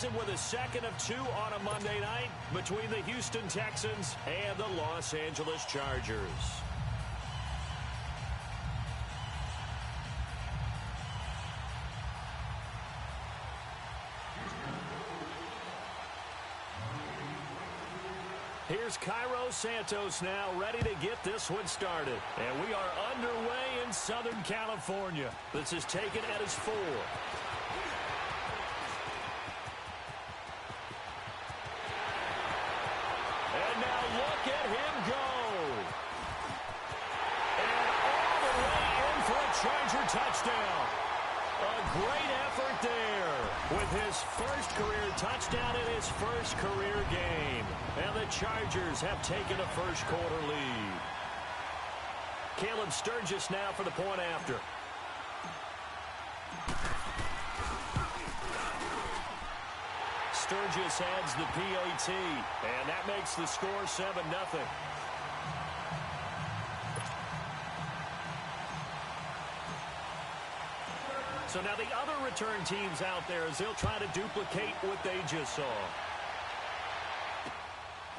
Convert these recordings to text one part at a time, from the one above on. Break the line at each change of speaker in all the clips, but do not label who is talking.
season with a second of two on a Monday night between the Houston Texans and the Los Angeles Chargers. Here's Cairo Santos now ready to get this one started. And we are underway in Southern California. This is taken at his 4. And now look at him go. And all the way in for a Charger touchdown. A great effort there with his first career touchdown in his first career game. And the Chargers have taken a first-quarter lead. Caleb Sturgis now for the point after. Sturgis adds the PAT, and that makes the score 7-0. So now the other return teams out there as they'll try to duplicate what they just saw.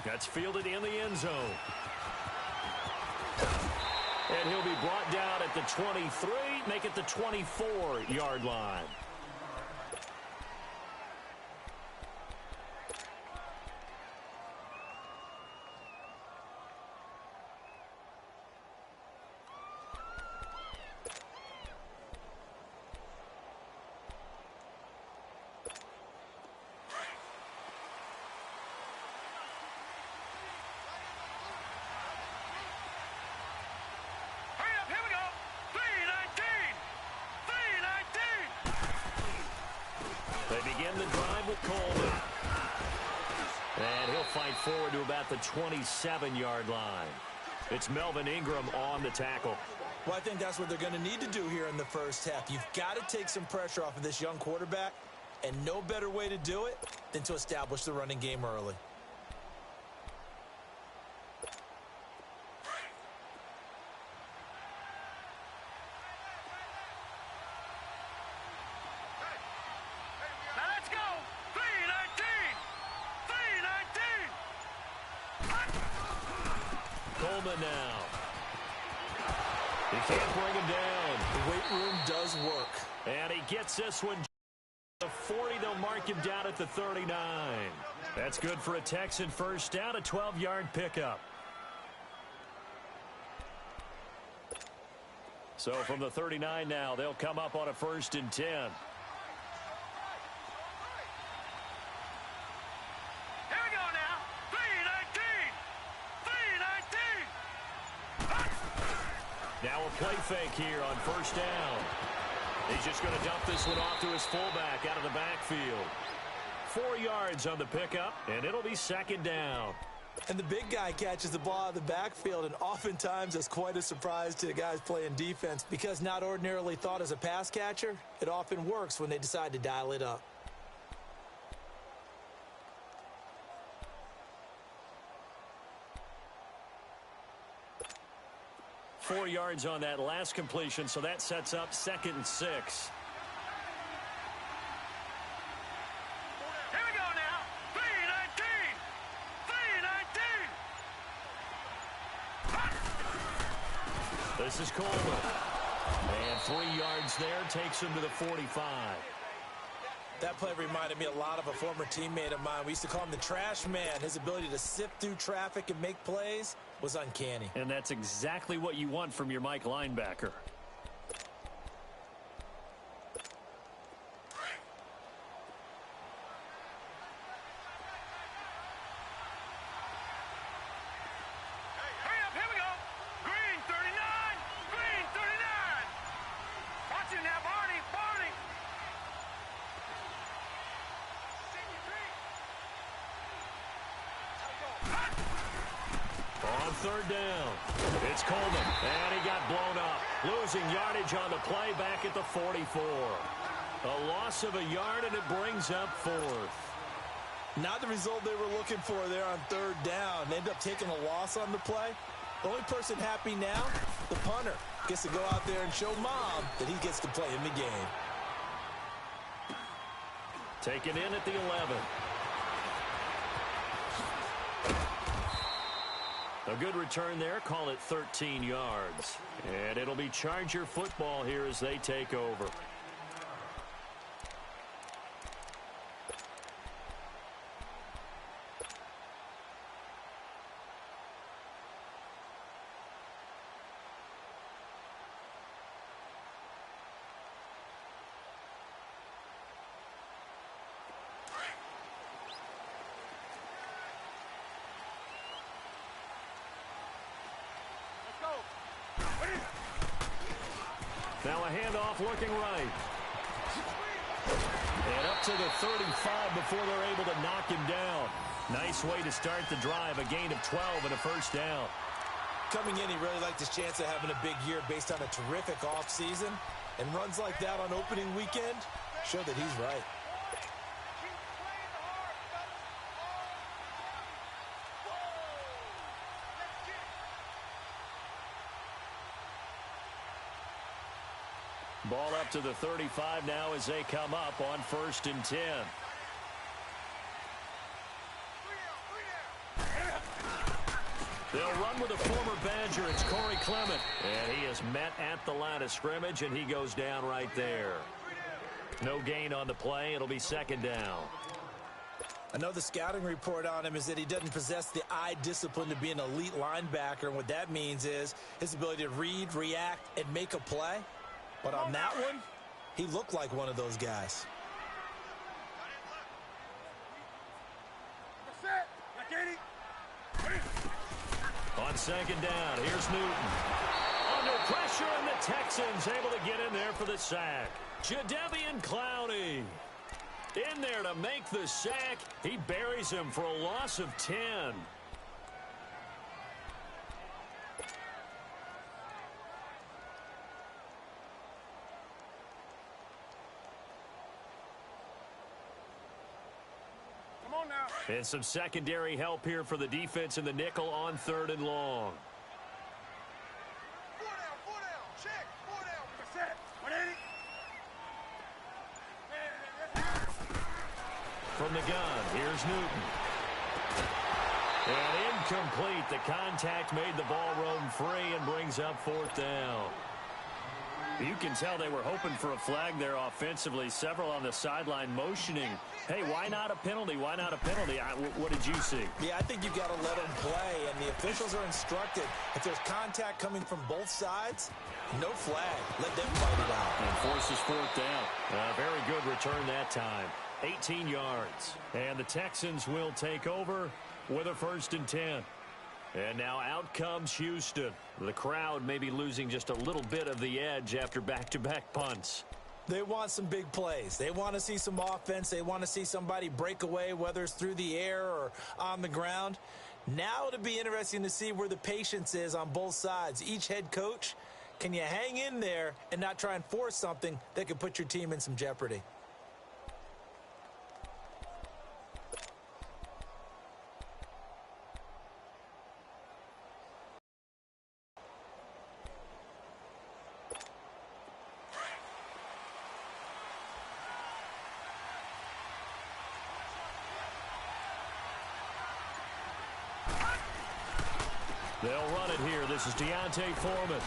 That's fielded in the end zone. And he'll be brought down at the 23, make it the 24-yard line. Begin the drive with Coleman. And he'll fight forward to about the 27-yard line. It's Melvin Ingram on the tackle.
Well, I think that's what they're going to need to do here in the first half. You've got to take some pressure off of this young quarterback, and no better way to do it than to establish the running game early.
Now. He can't bring him down.
The weight room does work.
And he gets this one. The 40, they'll mark him down at the 39. That's good for a Texan first down, a 12-yard pickup. So from the 39 now, they'll come up on a 1st and 10. Now a play fake here on first down. He's just going to dump this one off to his fullback out of the backfield. 4 yards on the pickup, and it'll be 2nd down.
And the big guy catches the ball out of the backfield, and oftentimes it's quite a surprise to the guys playing defense because not ordinarily thought as a pass catcher, it often works when they decide to dial it up.
Four yards on that last completion, so that sets up 2nd and 6.
Here we go now. 3-19. 3-19.
This is Coleman. And 3 yards there takes him to the 45.
That play reminded me a lot of a former teammate of mine. We used to call him the trash man. His ability to sift through traffic and make plays was uncanny.
And that's exactly what you want from your Mike linebacker. On 3rd down, it's Coleman, and he got blown up. Losing yardage on the play back at the 44. A loss of a yard, and it brings up 4th.
Not the result they were looking for there on 3rd down. They ended up taking a loss on the play. The only person happy now, the punter, gets to go out there and show Mom that he gets to play in the game.
Taken in at the 11. A good return there. Call it 13 yards. And it'll be Charger football here as they take over. Now a handoff looking right. And up to the 35 before they're able to knock him down. Nice way to start the drive. A gain of 12 and a first down.
Coming in, he really liked his chance of having a big year based on a terrific offseason. And runs like that on opening weekend show that he's right.
Ball up to the 35 now as they come up on 1st and 10. They'll run with a former Badger. It's Corey Clement. And he is met at the line of scrimmage, and he goes down right there. No gain on the play. It'll be 2nd down.
I know the scouting report on him is that he doesn't possess the eye discipline to be an elite linebacker. And what that means is his ability to read, react, and make a play. But on that one, he looked like one of those guys.
On 2nd down, here's Newton. Under pressure, and the Texans able to get in there for the sack. Jadeveon Clowney in there to make the sack. He buries him for a loss of 10. And some secondary help here for the defense in the nickel on 3rd and long. From the gun, here's Newton. And incomplete. The contact made the ball roam free and brings up 4th down. You can tell they were hoping for a flag there offensively. Several on the sideline motioning. Hey, why not a penalty? Why not a penalty? What did you see?
Yeah, I think you've got to let them play, and the officials are instructed. If there's contact coming from both sides, no flag. Let them fight it out.
And forces 4th down. Very good return that time. 18 yards. And the Texans will take over with a 1st and 10. And now out comes Houston. The crowd may be losing just a little bit of the edge after back-to-back punts.
They want some big plays. They want to see some offense. They want to see somebody break away, whether it's through the air or on the ground. Now it'll be interesting to see where the patience is on both sides. Each head coach, can you hang in there and not try and force something that could put your team in some jeopardy?
They'll run it here. This is Deontay Foreman.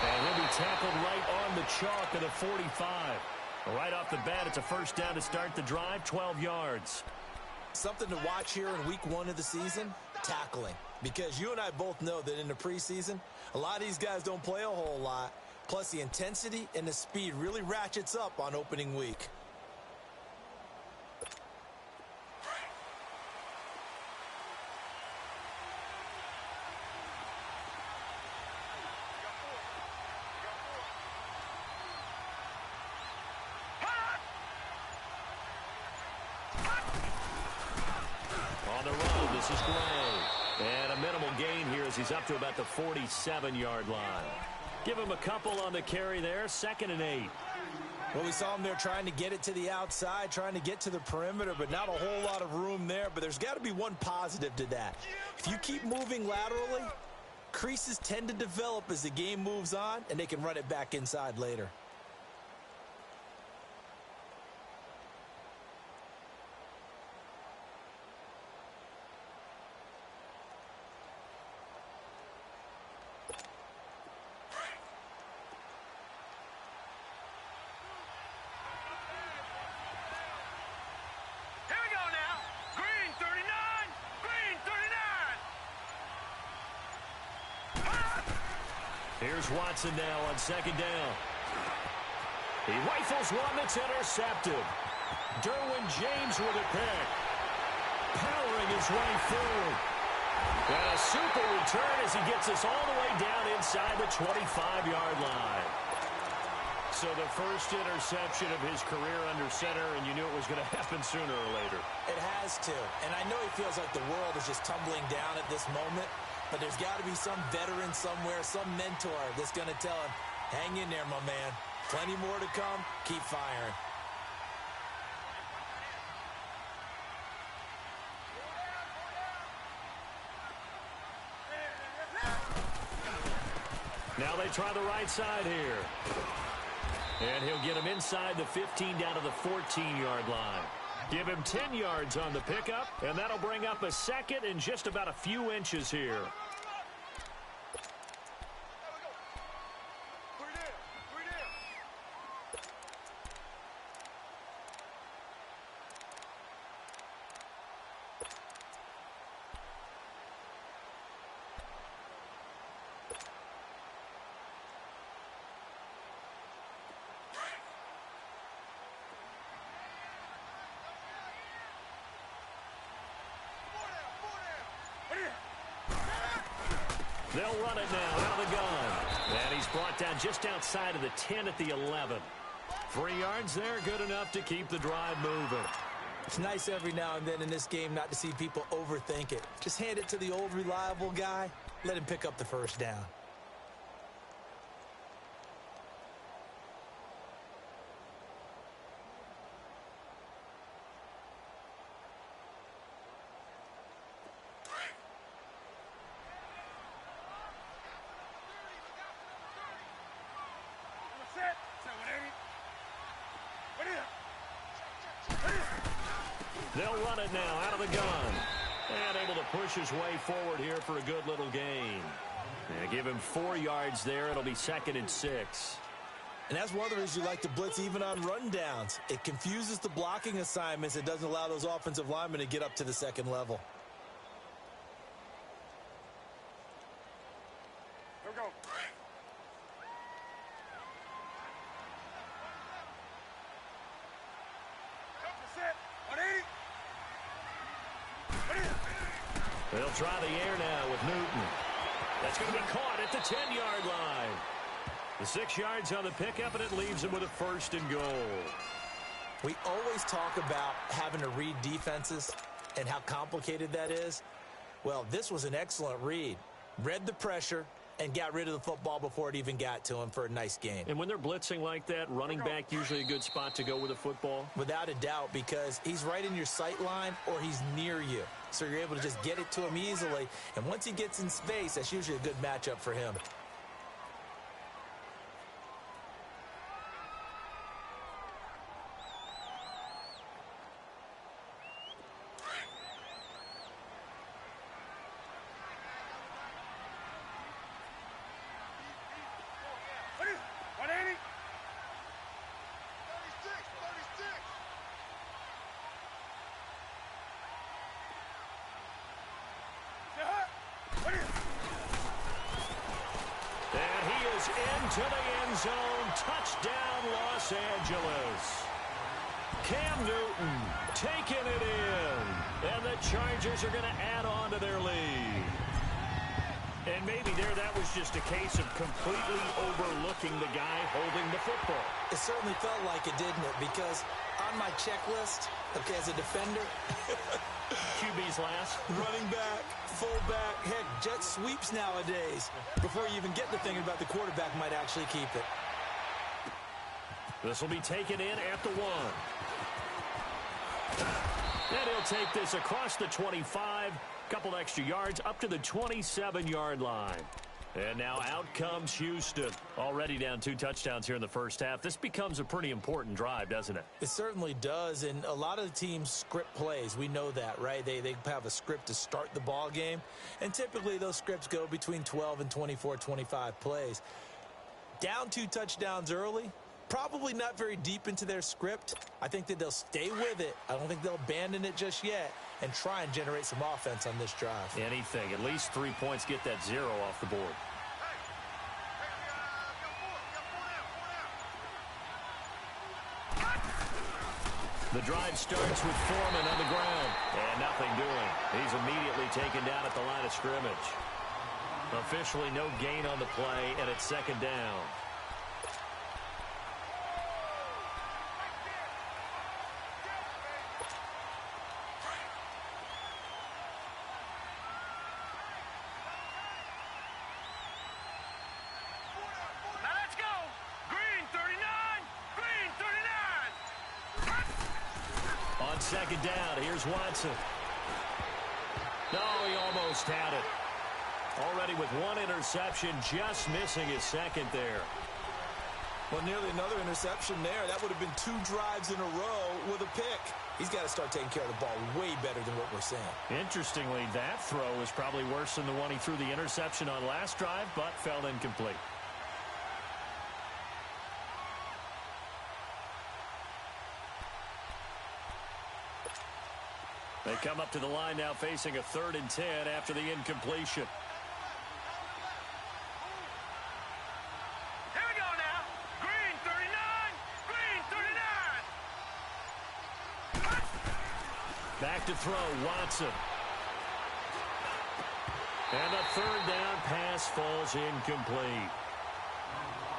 And he'll be tackled right on the chalk at the 45. Right off the bat, it's a 1st down to start the drive, 12 yards.
Something to watch here in week 1 of the season, tackling. Because you and I both know that in the preseason, a lot of these guys don't play a whole lot. Plus, the intensity and the speed really ratchets up on opening week.
This is Gray. And a minimal gain here as he's up to about the 47-yard line. Give him a couple on the carry there. 2nd and 8.
Well, we saw him there trying to get it to the outside, trying to get to the perimeter, but not a whole lot of room there. But there's got to be one positive to that. If you keep moving laterally, creases tend to develop as the game moves on, and they can run it back inside later.
Here's Watson now on second down. He rifles one that's intercepted. Derwin James with a pick. Powering his way forward. And a super return as he gets us all the way down inside the 25-yard line. So the first interception of his career under center, and you knew it was going to happen sooner or later.
It has to. And I know he feels like the world is just tumbling down at this moment, but there's got to be some veteran somewhere, some mentor that's going to tell him, hang in there, my man. Plenty more to come. Keep firing.
Now they try the right side here. And he'll get him inside the 15 down to the 14-yard line. Give him 10 yards on the pickup, and that'll bring up a second and just about a few inches here. They'll run it now out of the gun. And he's brought down just outside of the 10 at the 11. 3 yards there, good enough to keep the drive moving.
It's nice every now and then in this game not to see people overthink it. Just hand it to the old reliable guy. Let him pick up the first down.
They'll run it now out of the gun. And able to push his way forward here for a good little gain. And give him 4 yards there. It'll be 2nd and 6.
And that's one of the reasons you like to blitz even on rundowns. It confuses the blocking assignments. It doesn't allow those offensive linemen to get up to the second level.
Here we go.
They'll try the air now with Newton. That's going to be caught at the 10-yard line. The 6 yards on the pickup, and it leaves him with a 1st and goal.
We always talk about having to read defenses and how complicated that is. Well, this was an excellent read. Read the pressure and got rid of the football before it even got to him for a nice gain.
And when they're blitzing like that, running back usually a good spot to go with the football?
Without a doubt, because he's right in your sight line or he's near you. So you're able to just get it to him easily. And once he gets in space, that's usually a good matchup for him.
Into the end zone. Touchdown, Los Angeles. Cam Newton taking it in. And the Chargers are going to add on to their lead. And maybe that was just a case of completely overlooking the guy holding the football.
It certainly felt like it, didn't it? Because on my checklist, okay, as a defender,
QB's last.
Running back, fullback, heck, jet sweeps nowadays. Before you even get to thinking about the quarterback might actually keep it.
This will be taken in at the 1. And he'll take this across the 25. Couple extra yards up to the 27-yard line. And now out comes Houston. Already down 2 touchdowns here in the first half. This becomes a pretty important drive, doesn't it?
It certainly does. And a lot of the teams script plays. We know that, right? They have a script to start the ball game. And typically those scripts go between 12 and 24, 25 plays. Down 2 touchdowns early. Probably not very deep into their script. I think that they'll stay with it. I don't think they'll abandon it just yet and try and generate some offense on this drive.
Anything. At least 3 points. Get that 0 off the board. The drive starts with Foreman on the ground. And nothing doing. He's immediately taken down at the line of scrimmage. Officially no gain on the play, and it's second down. Second down, here's Watson. No, he almost had it. Already with one interception, just missing his second there.
Well, nearly another interception there. That would have been 2 drives in a row with a pick. He's got to start taking care of the ball way better than what we're seeing.
Interestingly, that throw is probably worse than the one he threw the interception on last drive, but fell incomplete. They come up to the line now facing a 3rd and 10 after the incompletion.
Here we go now. Green 39. Green 39.
Back to throw, Watson. And a 3rd down pass falls incomplete.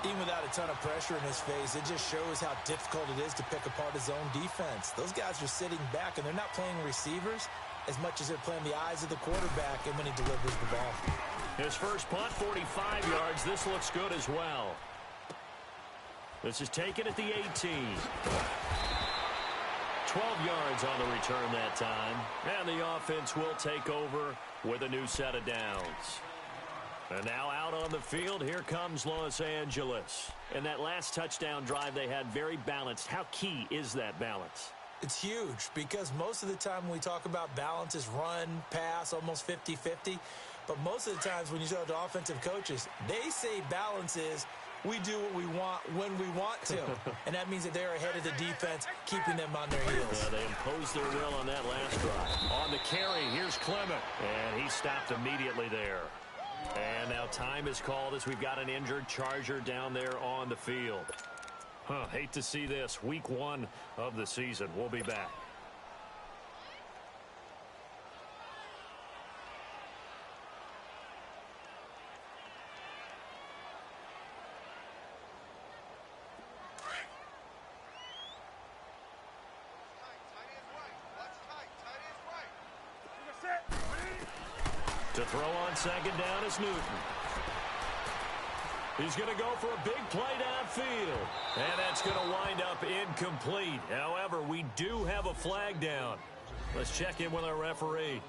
Even without a ton of pressure in his face, it just shows how difficult it is to pick apart his own defense. Those guys are sitting back, and they're not playing receivers as much as they're playing the eyes of the quarterback and when he delivers the ball.
His first punt, 45 yards. This looks good as well. This is taken at the 18. 12 yards on the return that time. And the offense will take over with a new set of downs. And now out on the field, here comes Los Angeles. And that last touchdown drive they had very balanced. How key is that balance?
It's huge because most of the time when we talk about balance is run, pass, almost 50-50. But most of the times when you talk to offensive coaches, they say balance is we do what we want when we want to. And that means that they're ahead of the defense, keeping them on their heels.
Yeah, they imposed their will on that last drive. On the carry, here's Clement. And he stopped immediately there. And now time is called as we've got an injured Charger down there on the field. Hate to see this. Week 1 of the season. We'll be back. To throw on second down is Newton. He's going to go for a big play downfield. And that's going to wind up incomplete. However, we do have a flag down. Let's check in with our referee.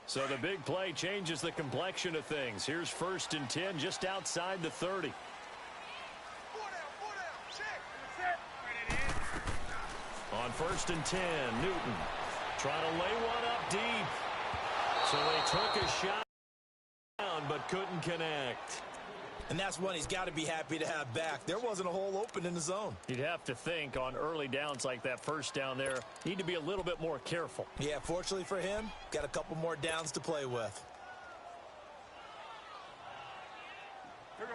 So the big play changes the complexion of things. Here's 1st and 10 just outside the 30. On 1st and 10, Newton trying to lay one up deep. So they took a shot down but couldn't connect.
And that's one he's got to be happy to have back. There wasn't a hole open in the zone.
You'd have to think on early downs like that first down there, need to be a little bit more careful.
Yeah, fortunately for him, got a couple more downs to play with.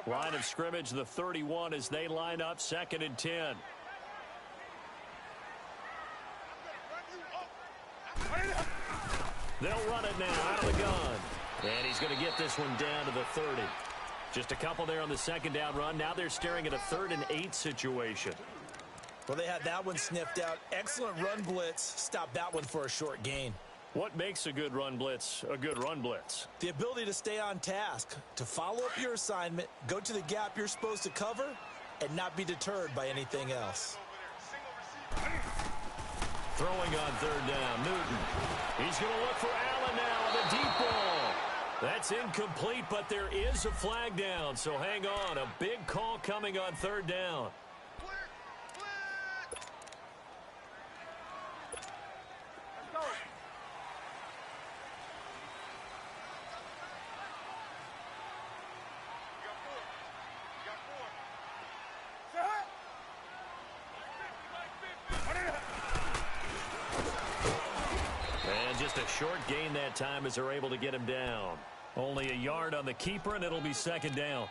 Line of scrimmage, the 31 as they line up 2nd and 10. They'll run it now out of the gun. And he's going to get this one down to the 30. Just a couple there on the 2nd down run. Now they're staring at a 3rd and 8 situation.
Well, they had that one sniffed out. Excellent run blitz. Stopped that one for a short gain.
What makes a good run blitz a good run blitz?
The ability to stay on task, to follow up your assignment, go to the gap you're supposed to cover, and not be deterred by anything else.
Throwing on 3rd down, Newton. He's going to look for Allen now on the deep ball. That's incomplete, but there is a flag down, so hang on. A big call coming on 3rd down. Just a short gain that time as they're able to get him down. Only a yard on the keeper, and it'll be second down.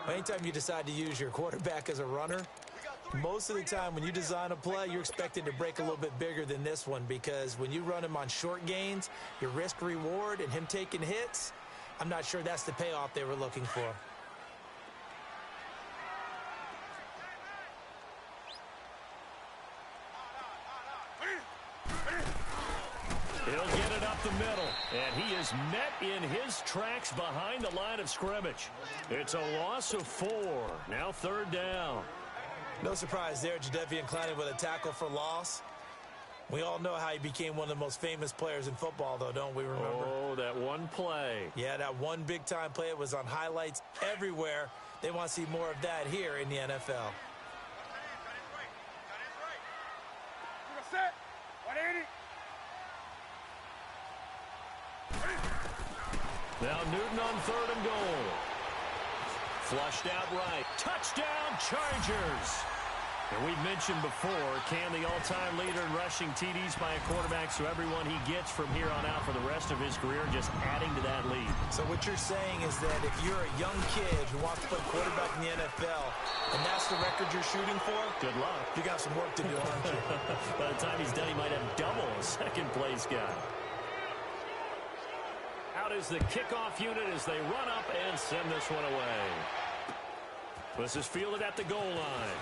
Anytime you decide to use your quarterback as a runner, most of the time when you design a play, you're expected to break a little bit bigger than this one, because when you run him on short gains, your risk-reward and him taking hits, I'm not sure that's the payoff they were looking for.
He'll get it up the middle, and he is met in his tracks behind the line of scrimmage. It's a loss of 4. Now third down.
No surprise there, Jadeveon Clowney with a tackle for loss. We all know how he became one of the most famous players in football, though, don't we remember?
Oh, that one play.
Yeah, that one big-time play. It was on highlights everywhere. They want to see more of that here in the NFL.
Set. 180.
Now Newton on third and goal. Flushed out right. Touchdown, Chargers. And we've mentioned before, Cam, the all-time leader in rushing TDs by a quarterback, so everyone he gets from here on out for the rest of his career, just adding to that lead.
So what you're saying is that if you're a young kid who wants to play quarterback in the NFL, and that's the record you're shooting for,
good luck.
You got some work to do, aren't you?
By the time he's done, he might have double a second-place guy. Out is the kickoff unit as they run up and send this one away. This is fielded at the goal line.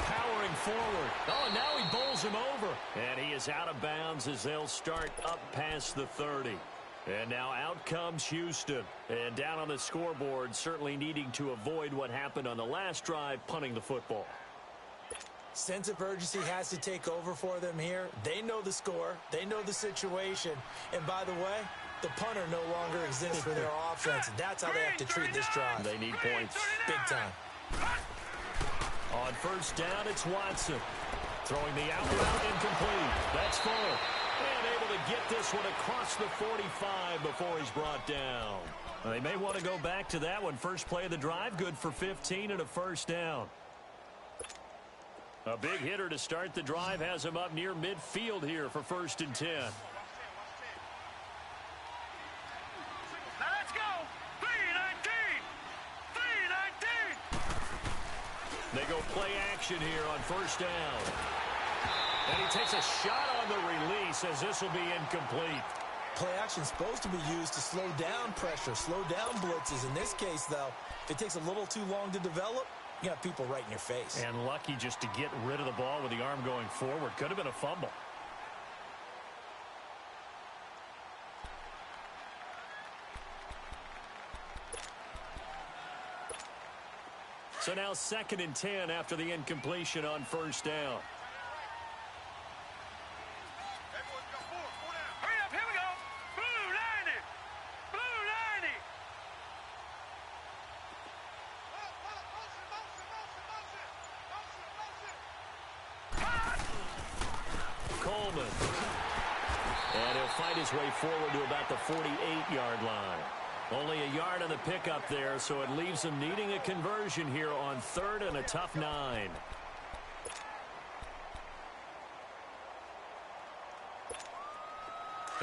Powering forward. Oh, and now he bowls him over. And he is out of bounds as they'll start up past the 30. And now out comes Houston. And down on the scoreboard, certainly needing to avoid what happened on the last drive, punting the football.
Sense of urgency has to take over for them here. They know the score. They know the situation. And by the way, the punter no longer exists for their offense. That's how they have to treat this drive.
They need points.
Big time.
On first down, it's Watson. Throwing the out route, incomplete. That's full. And able to get this one across the 45 before he's brought down. They may want to go back to that one. First play of the drive, good for 15 and a first down. A big hitter to start the drive has him up near midfield here for 1st and 10.
Now let's go. 319. 319.
They go play action here on first down. And he takes a shot on the release as this will be incomplete.
Play action is supposed to be used to slow down pressure, slow down blitzes. In this case, though, if it takes a little too long to develop, you got people right in your face.
And lucky just to get rid of the ball with the arm going forward. Could have been a fumble. So now 2nd and 10 after the incompletion on first down.
Hurry up, here we go. Blue 90. Blue 90.
Coleman. And he'll fight his way forward to about the 48-yard line. Only a yard on the pickup there, so it leaves him needing a conversion here on 3rd and a tough 9.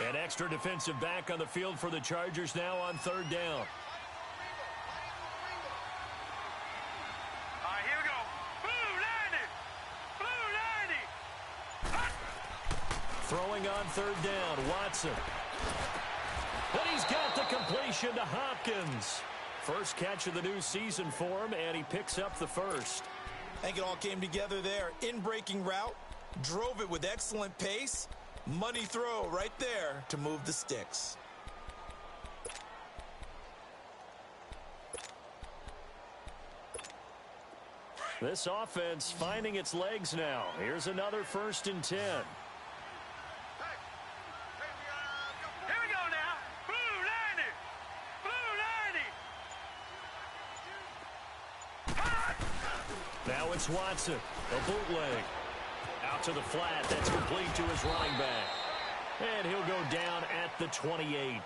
An extra defensive back on the field for the Chargers now on 3rd down.
All right, here we go. Blue 90. Blue 90.
Throwing on 3rd down, Watson. And he's got the completion to Hopkins. First catch of the new season for him, and he picks up the first.
I think it all came together there. In-breaking route, drove it with excellent pace. Money throw right there to move the sticks.
This offense finding its legs now. Here's another 1st and 10.
Here we go now. Blue 90. Blue 90.
Now it's Watson. A bootleg. Out to the flat. That's complete to his running back. And he'll go down at the 28.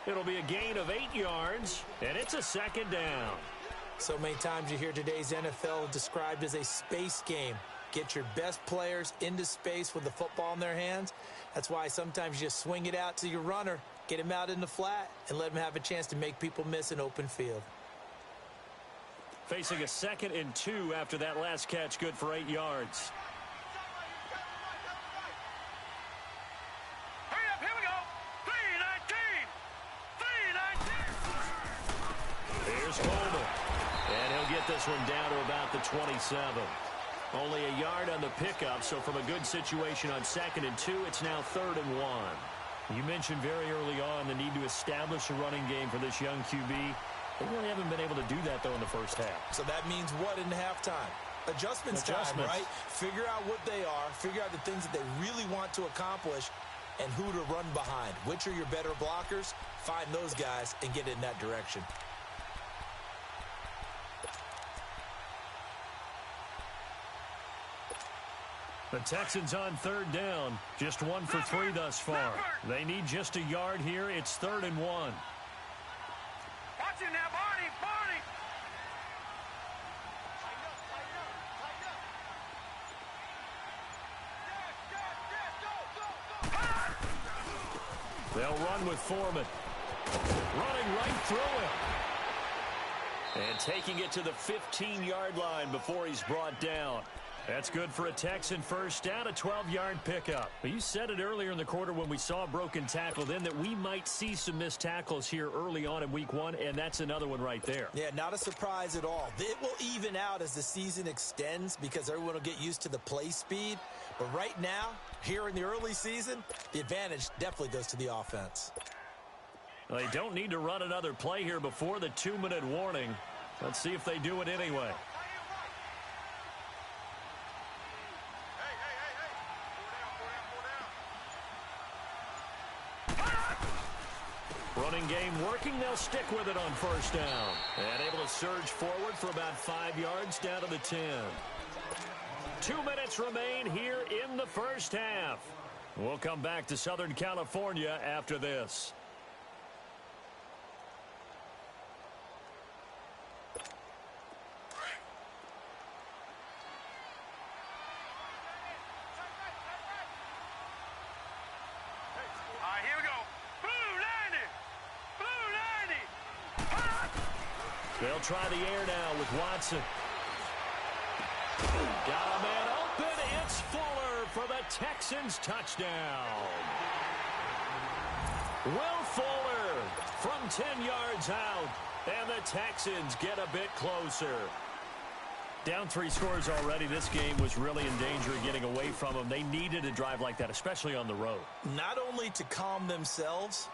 It'll be a gain of 8 yards, and it's a 2nd down.
So many times you hear today's NFL described as a space game. get your best players into space with the football in their hands. That's why sometimes you just swing it out to your runner, get him out in the flat, and let him have a chance to make people miss an open field.
Facing a 2nd and 2 after that last catch, good for 8 yards.
Hurry up, here we go. 3-19. 3-19.
Here's Coleman. And he'll get this one down to about the 27. Only a yard on the pickup, so from a good situation on 2nd and 2, it's now 3rd and 1. You mentioned very early on the need to establish a running game for this young QB. They really haven't been able to do that, though, in the first half.
So that means what in halftime? Adjustments time, right? Figure out what they are, figure out the things that they really want to accomplish, and who to run behind. Which are your better blockers? Find those guys and get in that direction.
The Texans on 3rd down. Just 1 for 3 thus far. They need just a yard here. It's 3rd and 1.
Watch him now, Barney. Barney.
They'll run with Foreman. Running right through him. And taking it to the 15-yard line before he's brought down. That's good for a Texan first down, a 12-yard pickup. But you said it earlier in the quarter when we saw a broken tackle then that we might see some missed tackles here early on in week 1, and that's another one right there.
Yeah, not a surprise at all. It will even out as the season extends because everyone will get used to the play speed. But right now, here in the early season, the advantage definitely goes to the offense.
Well, they don't need to run another play here before the 2-minute warning. Let's see if they do it anyway. Running game working. They'll stick with it on first down. And able to surge forward for about 5 yards down to the 10. 2 minutes remain here in the first half. We'll come back to Southern California after this. They'll try the air now with Watson. Got a man open. It's Fuller for the Texans touchdown. Will Fuller from 10 yards out. And the Texans get a bit closer. Down 3 scores already. This game was really in danger of getting away from them. They needed a drive like that, especially on the road.
Not only to calm themselves,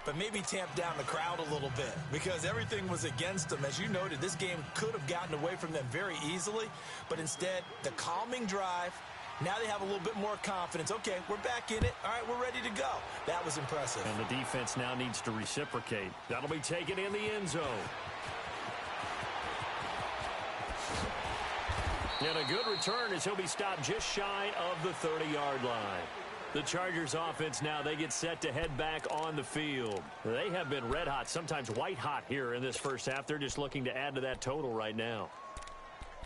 but maybe tamp down the crowd a little bit because everything was against them. As you noted, this game could have gotten away from them very easily, but instead, the calming drive, now they have a little bit more confidence. Okay, we're back in it. All right, we're ready to go. That was impressive.
And the defense now needs to reciprocate. That'll be taken in the end zone. And a good return as he'll be stopped just shy of the 30-yard line. The Chargers offense now, they get set to head back on the field. They have been red hot, sometimes white hot here in this first half. They're just looking to add to that total right now.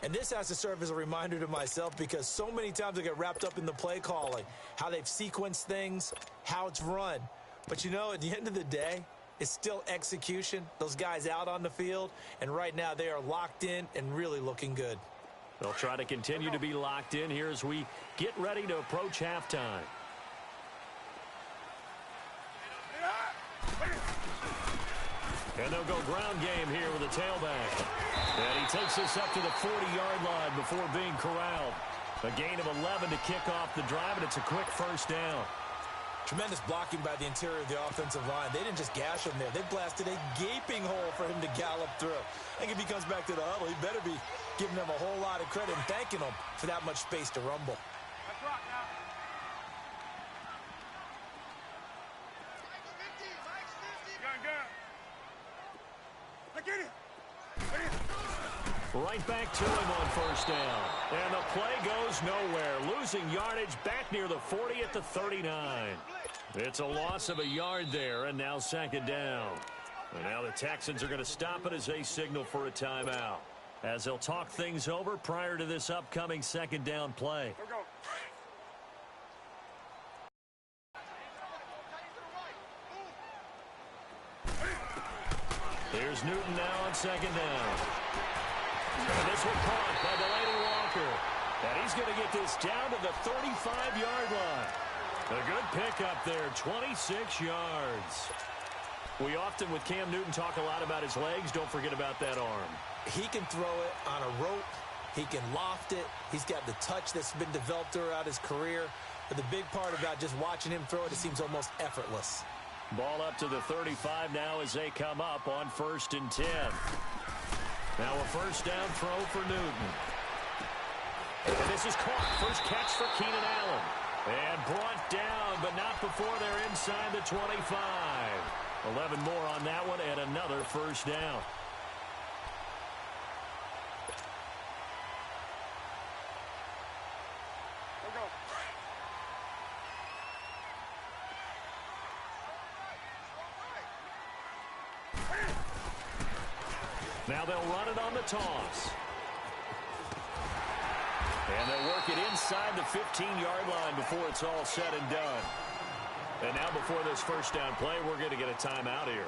And this has to serve as a reminder to myself because so many times I get wrapped up in the play calling, how they've sequenced things, how it's run. But you know, at the end of the day, it's still execution. Those guys out on the field, and right now they are locked in and really looking good.
They'll try to continue to be locked in here as we get ready to approach halftime. And they'll go ground game here with a tailback. And he takes this up to the 40-yard line before being corralled. A gain of 11 to kick off the drive, and it's a quick first down.
Tremendous blocking by the interior of the offensive line. They didn't just gash him there. They blasted a gaping hole for him to gallop through. I think if he comes back to the huddle, he better be giving them a whole lot of credit and thanking them for that much space to rumble.
Let's rock now.
Right back to him on first down. And the play goes nowhere. Losing yardage back near the 40 at the 39. It's a loss of a yard there, and now 2nd down. And now the Texans are going to stop it as they signal for a timeout. as they'll talk things over prior to this upcoming second down play. Here's Newton now on second down. And this one caught by Delaney Walker. And he's going to get this down to the 35-yard line. A good pickup there, 26 yards. We often, with Cam Newton, talk a lot about his legs. Don't forget about that arm.
He can throw it on a rope. He can loft it. He's got the touch that's been developed throughout his career. But the big part about just watching him throw it, it seems almost effortless.
Ball up to the 35 now as they come up on 1st and 10. Now a first down throw for Newton. And this is caught. First catch for Keenan Allen. And brought down, but not before they're inside the 25. 11 more on that one and another first down. Now they'll run it on the toss. And they'll work it inside the 15-yard line before it's all said and done. And now before this first down play, we're going to get a timeout here,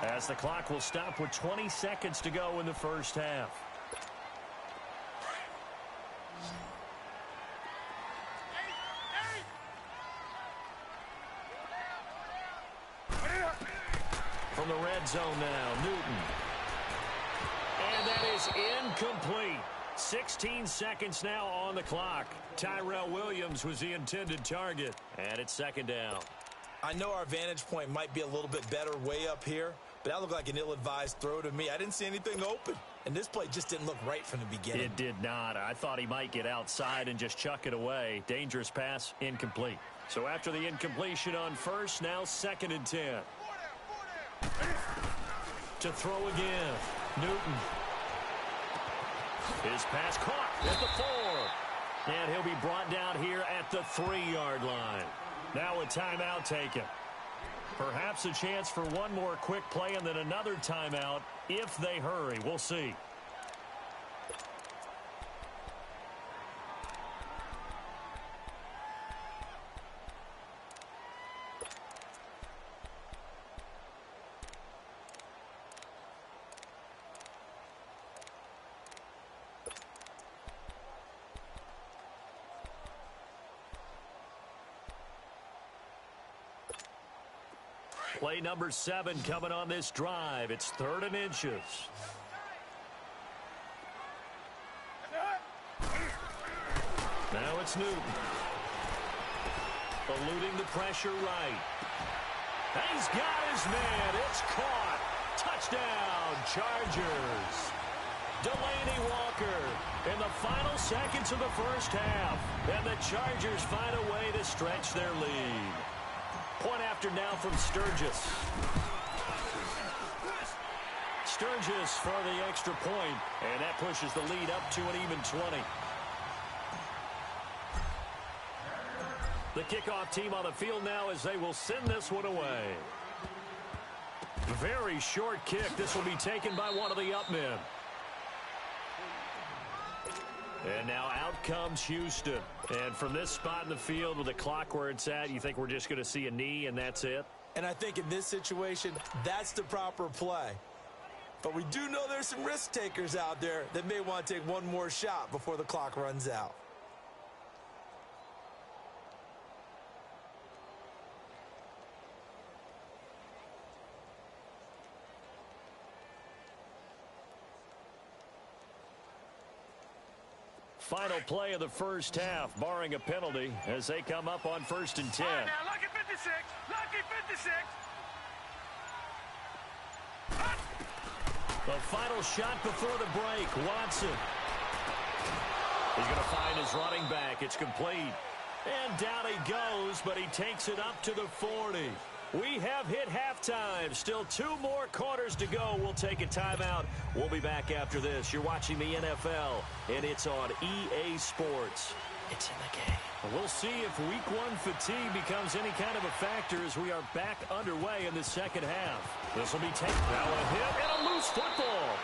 as the clock will stop with 20 seconds to go in the first half. From the red zone now, Newton. And that is incomplete. 16 seconds now on the clock. Tyrell Williams was the intended target. And it's second down.
I know our vantage point might be a little bit better way up here, but that looked like an ill-advised throw to me. I didn't see anything open. And this play just didn't look right from the beginning.
It did not. I thought he might get outside and just chuck it away. Dangerous pass, incomplete. So after the incompletion on first, now 2nd and 10. To throw again, Newton. His pass caught at the 4. And he'll be brought down here at the 3-yard line. Now a timeout taken. Perhaps a chance for one more quick play and then another timeout if they hurry. We'll see. Play number 7 coming on this drive. It's 3rd and inches. Now it's Newton. Eluding the pressure right. He's got his man. It's caught. Touchdown, Chargers. Delaney Walker in the final seconds of the first half. And the Chargers find a way to stretch their lead. Point after now from Sturgis. Sturgis for the extra point, and that pushes the lead up to an even 20. The kickoff team on the field now as they will send this one away. Very short kick. This will be taken by one of the up men. And now out comes Houston. And from this spot in the field with the clock where it's at, you think we're just going to see a knee and that's it?
And I think in this situation, that's the proper play. But we do know there's some risk takers out there that may want to take one more shot before the clock runs out.
Final play of the first half, barring a penalty, as they come up on 1st and 10.
All right, now, lucky 56. Lucky 56.
The final shot before the break, Watson. He's going to find his running back. It's complete. And down he goes, but he takes it up to the 40. We have hit halftime. Still 2 more quarters to go. We'll take a timeout. We'll be back after this. You're watching the NFL, and it's on EA Sports. It's in the game. We'll see if Week 1 fatigue becomes any kind of a factor as we are back underway in the second half. This will be taken. Now a hit and a loose football.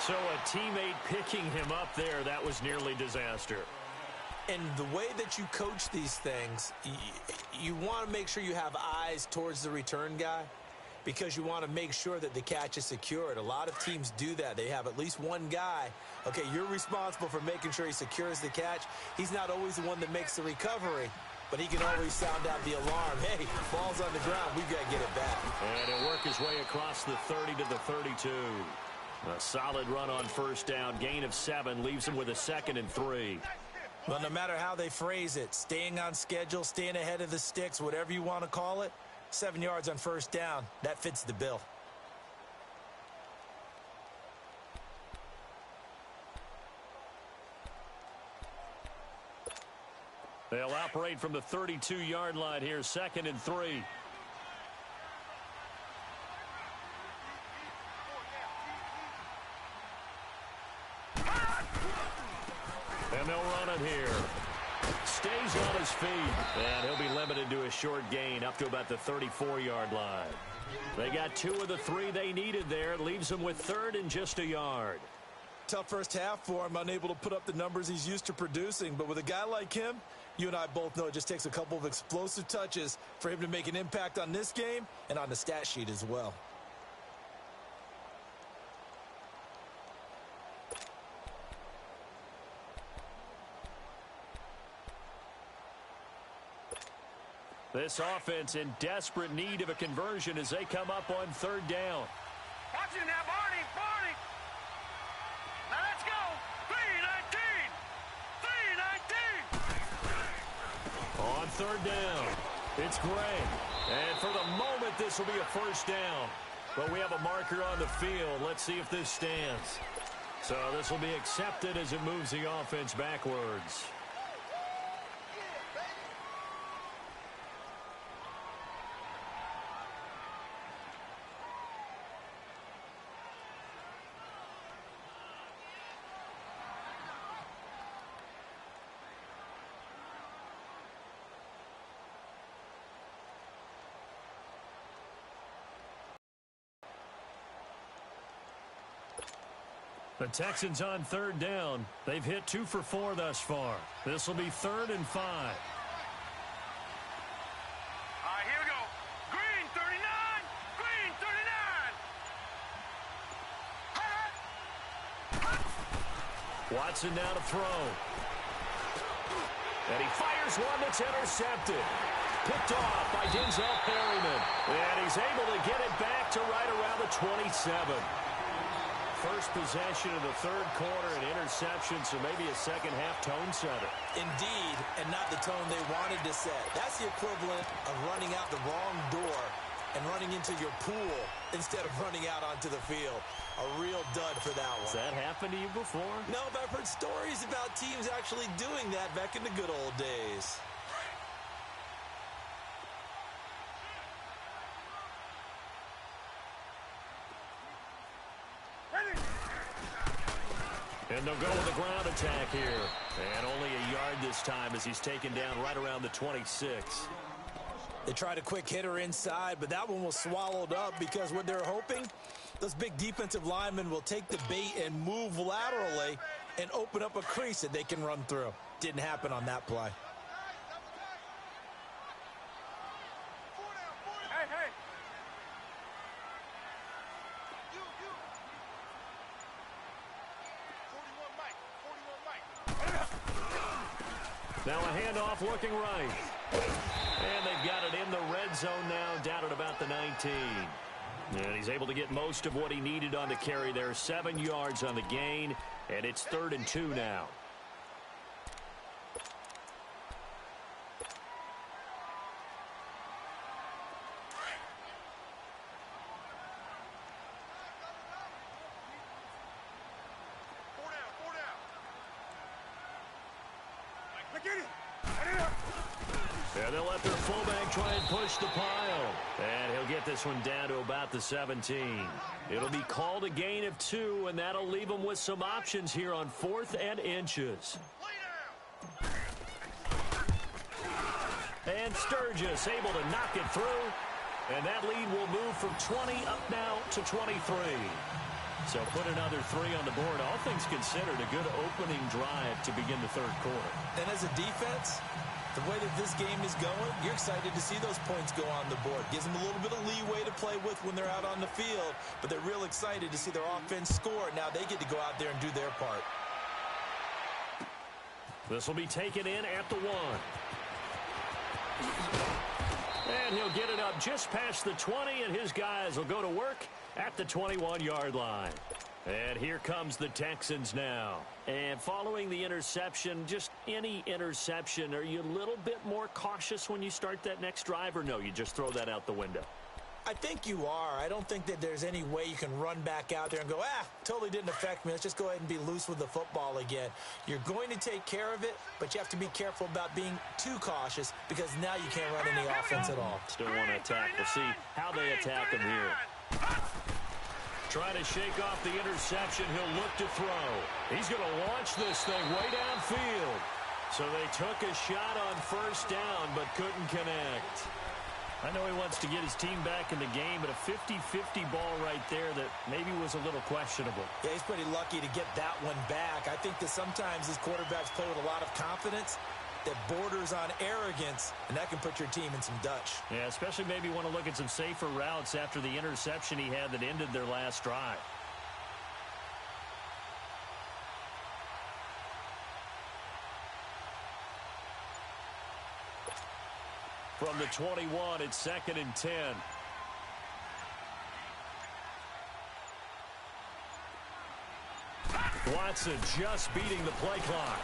So a teammate picking him up there, that was nearly disaster.
And the way that you coach these things, you want to make sure you have eyes towards the return guy because you want to make sure that the catch is secured. A lot of teams do that. They have at least one guy. Okay, you're responsible for making sure he secures the catch. He's not always the one that makes the recovery, but he can always sound out the alarm. Hey, ball's on the ground. We've got to get it back.
And he'll work his way across the 30 to the 32. A solid run on first down. Gain of 7 leaves him with a 2nd and 3.
Well, no matter how they phrase it, staying on schedule, staying ahead of the sticks, whatever you want to call it, 7 yards on first down, that fits the bill.
They'll operate from the 32-yard line here, 2nd and 3. And they'll run it here. Stays on his feet. And he'll be limited to a short gain up to about the 34-yard line. They got 2 of the 3 they needed there. It leaves them with 3rd and just a yard.
Tough first half for him, unable to put up the numbers he's used to producing. But with a guy like him, you and I both know it just takes a couple of explosive touches for him to make an impact on this game and on the stat sheet as well.
This offense in desperate need of a conversion as they come up on 3rd down.
Watch it now, Barney, Barney. Now let's go. 3-19. 3-19.
On 3rd down, it's Gray. And for the moment, this will be a first down. But we have a marker on the field. Let's see if this stands. So this will be accepted as it moves the offense backwards. The Texans on 3rd down. They've hit 2 for 4 thus far. This will be 3rd and 5.
All right, here we go. Green 39. Green 39.
Watson now to throw. And he fires one that's intercepted. Picked off by Denzel Perryman. And he's able to get it back to right around the 27. First possession of the 3rd quarter, an interception, so maybe a second-half tone setter.
Indeed, and not the tone they wanted to set. That's the equivalent of running out the wrong door and running into your pool instead of running out onto the field. A real dud for that one.
Has that happened to you before?
No, but I've heard stories about teams actually doing that back in the good old days.
And they'll go with a ground attack here. And only a yard this time as he's taken down right around the 26.
They tried a quick hitter inside, but that one was swallowed up because what they're hoping, those big defensive linemen will take the bait and move laterally and open up a crease that they can run through. Didn't happen on that play.
Hey, hey.
Now a handoff looking right. And they've got it in the red zone now, down at about the 19. And he's able to get most of what he needed on the carry there. 7 yards on the gain, and it's 3rd and 2 now. And they'll let their fullback try and push the pile. And he'll get this one down to about the 17. It'll be called a gain of 2, and that'll leave them with some options here on 4th and inches. And Sturgis able to knock it through. And that lead will move from 20 up now to 23. So put another 3 on the board. All things considered, a good opening drive to begin the third quarter.
And as a defense, the way that this game is going, you're excited to see those points go on the board. Gives them a little bit of leeway to play with when they're out on the field, but they're real excited to see their offense score. Now they get to go out there and do their part.
This will be taken in at the 1. And he'll get it up just past the 20, and his guys will go to work at the 21-yard line. And here comes the Texans now. And following the interception, just any interception, are you a little bit more cautious when you start that next drive, or no, you just throw that out the window?
I think you are. I don't think that there's any way you can run back out there and go, totally didn't affect me. Let's just go ahead and be loose with the football again. You're going to take care of it, but you have to be careful about being too cautious because now you can't run any offense at all.
Still want to attack. We'll see how they attack him here. Trying to shake off the interception. He'll look to throw. He's going to launch this thing way downfield. So they took a shot on first down, but couldn't connect. I know he wants to get his team back in the game, but a 50-50 ball right there that maybe was a little questionable.
Yeah, he's pretty lucky to get that one back. I think that sometimes these quarterbacks play with a lot of confidence that borders on arrogance, and that can put your team in some Dutch.
Yeah, especially maybe want to look at some safer routes after the interception he had that ended their last drive. From the 21, it's 2nd and 10. Watson just beating the play clock.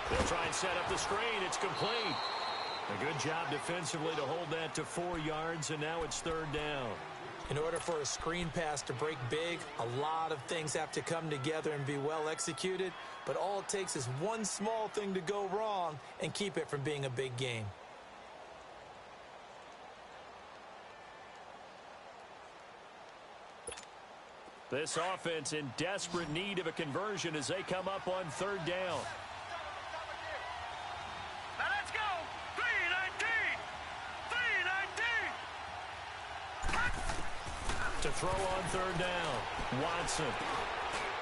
They'll try and set up the screen. It's complete. A good job defensively to hold that to 4 yards, and now it's 3rd down.
In order for a screen pass to break big, a lot of things have to come together and be well executed, but all it takes is one small thing to go wrong and keep it from being a big game.
This offense in desperate need of a conversion as they come up on 3rd down.
Now let's go. 3-19. 3-19.
To throw on 3rd down. Watson.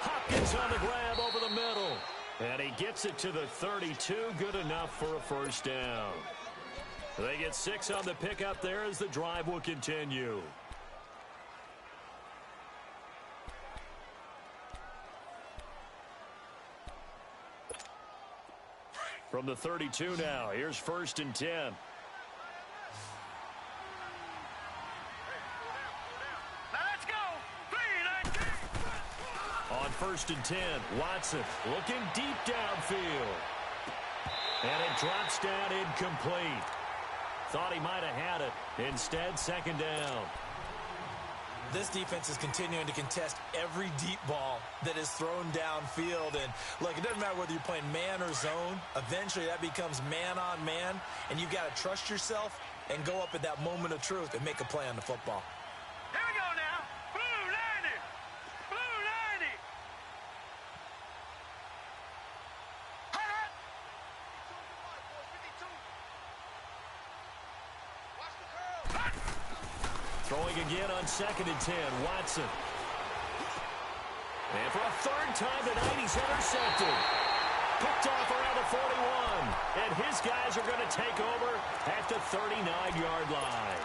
Hopkins on the grab over the middle. And he gets it to the 32. Good enough for a first down. They get 6 on the pickup there as the drive will continue. From the 32 now, here's 1st and 10.
Now let's go. 3-19.
On 1st and 10, Watson looking deep downfield. And it drops down incomplete. Thought he might have had it. Instead, 2nd down.
This defense is continuing to contest every deep ball that is thrown downfield. And, look, it doesn't matter whether you're playing man or zone. Eventually, that becomes man on man, and you've got to trust yourself and go up at that moment of truth and make a play on the football.
Here we go now. Blue 90. Blue 90.
Throwing again on 2nd and 10, Watson. And for a 3rd time tonight, he's intercepted. Picked off around the 41. And his guys are going to take over at the 39-yard line.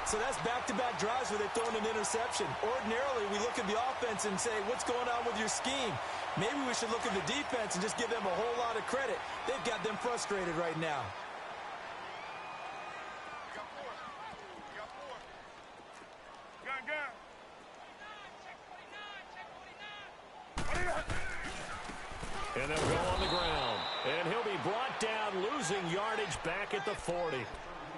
So that's back-to-back drives where they've thrown an interception. Ordinarily, we look at the offense and say, what's going on with your scheme? Maybe we should look at the defense and just give them a whole lot of credit. They've got them frustrated right now.
And they'll go on the ground. And he'll be brought down, losing yardage back at the 40.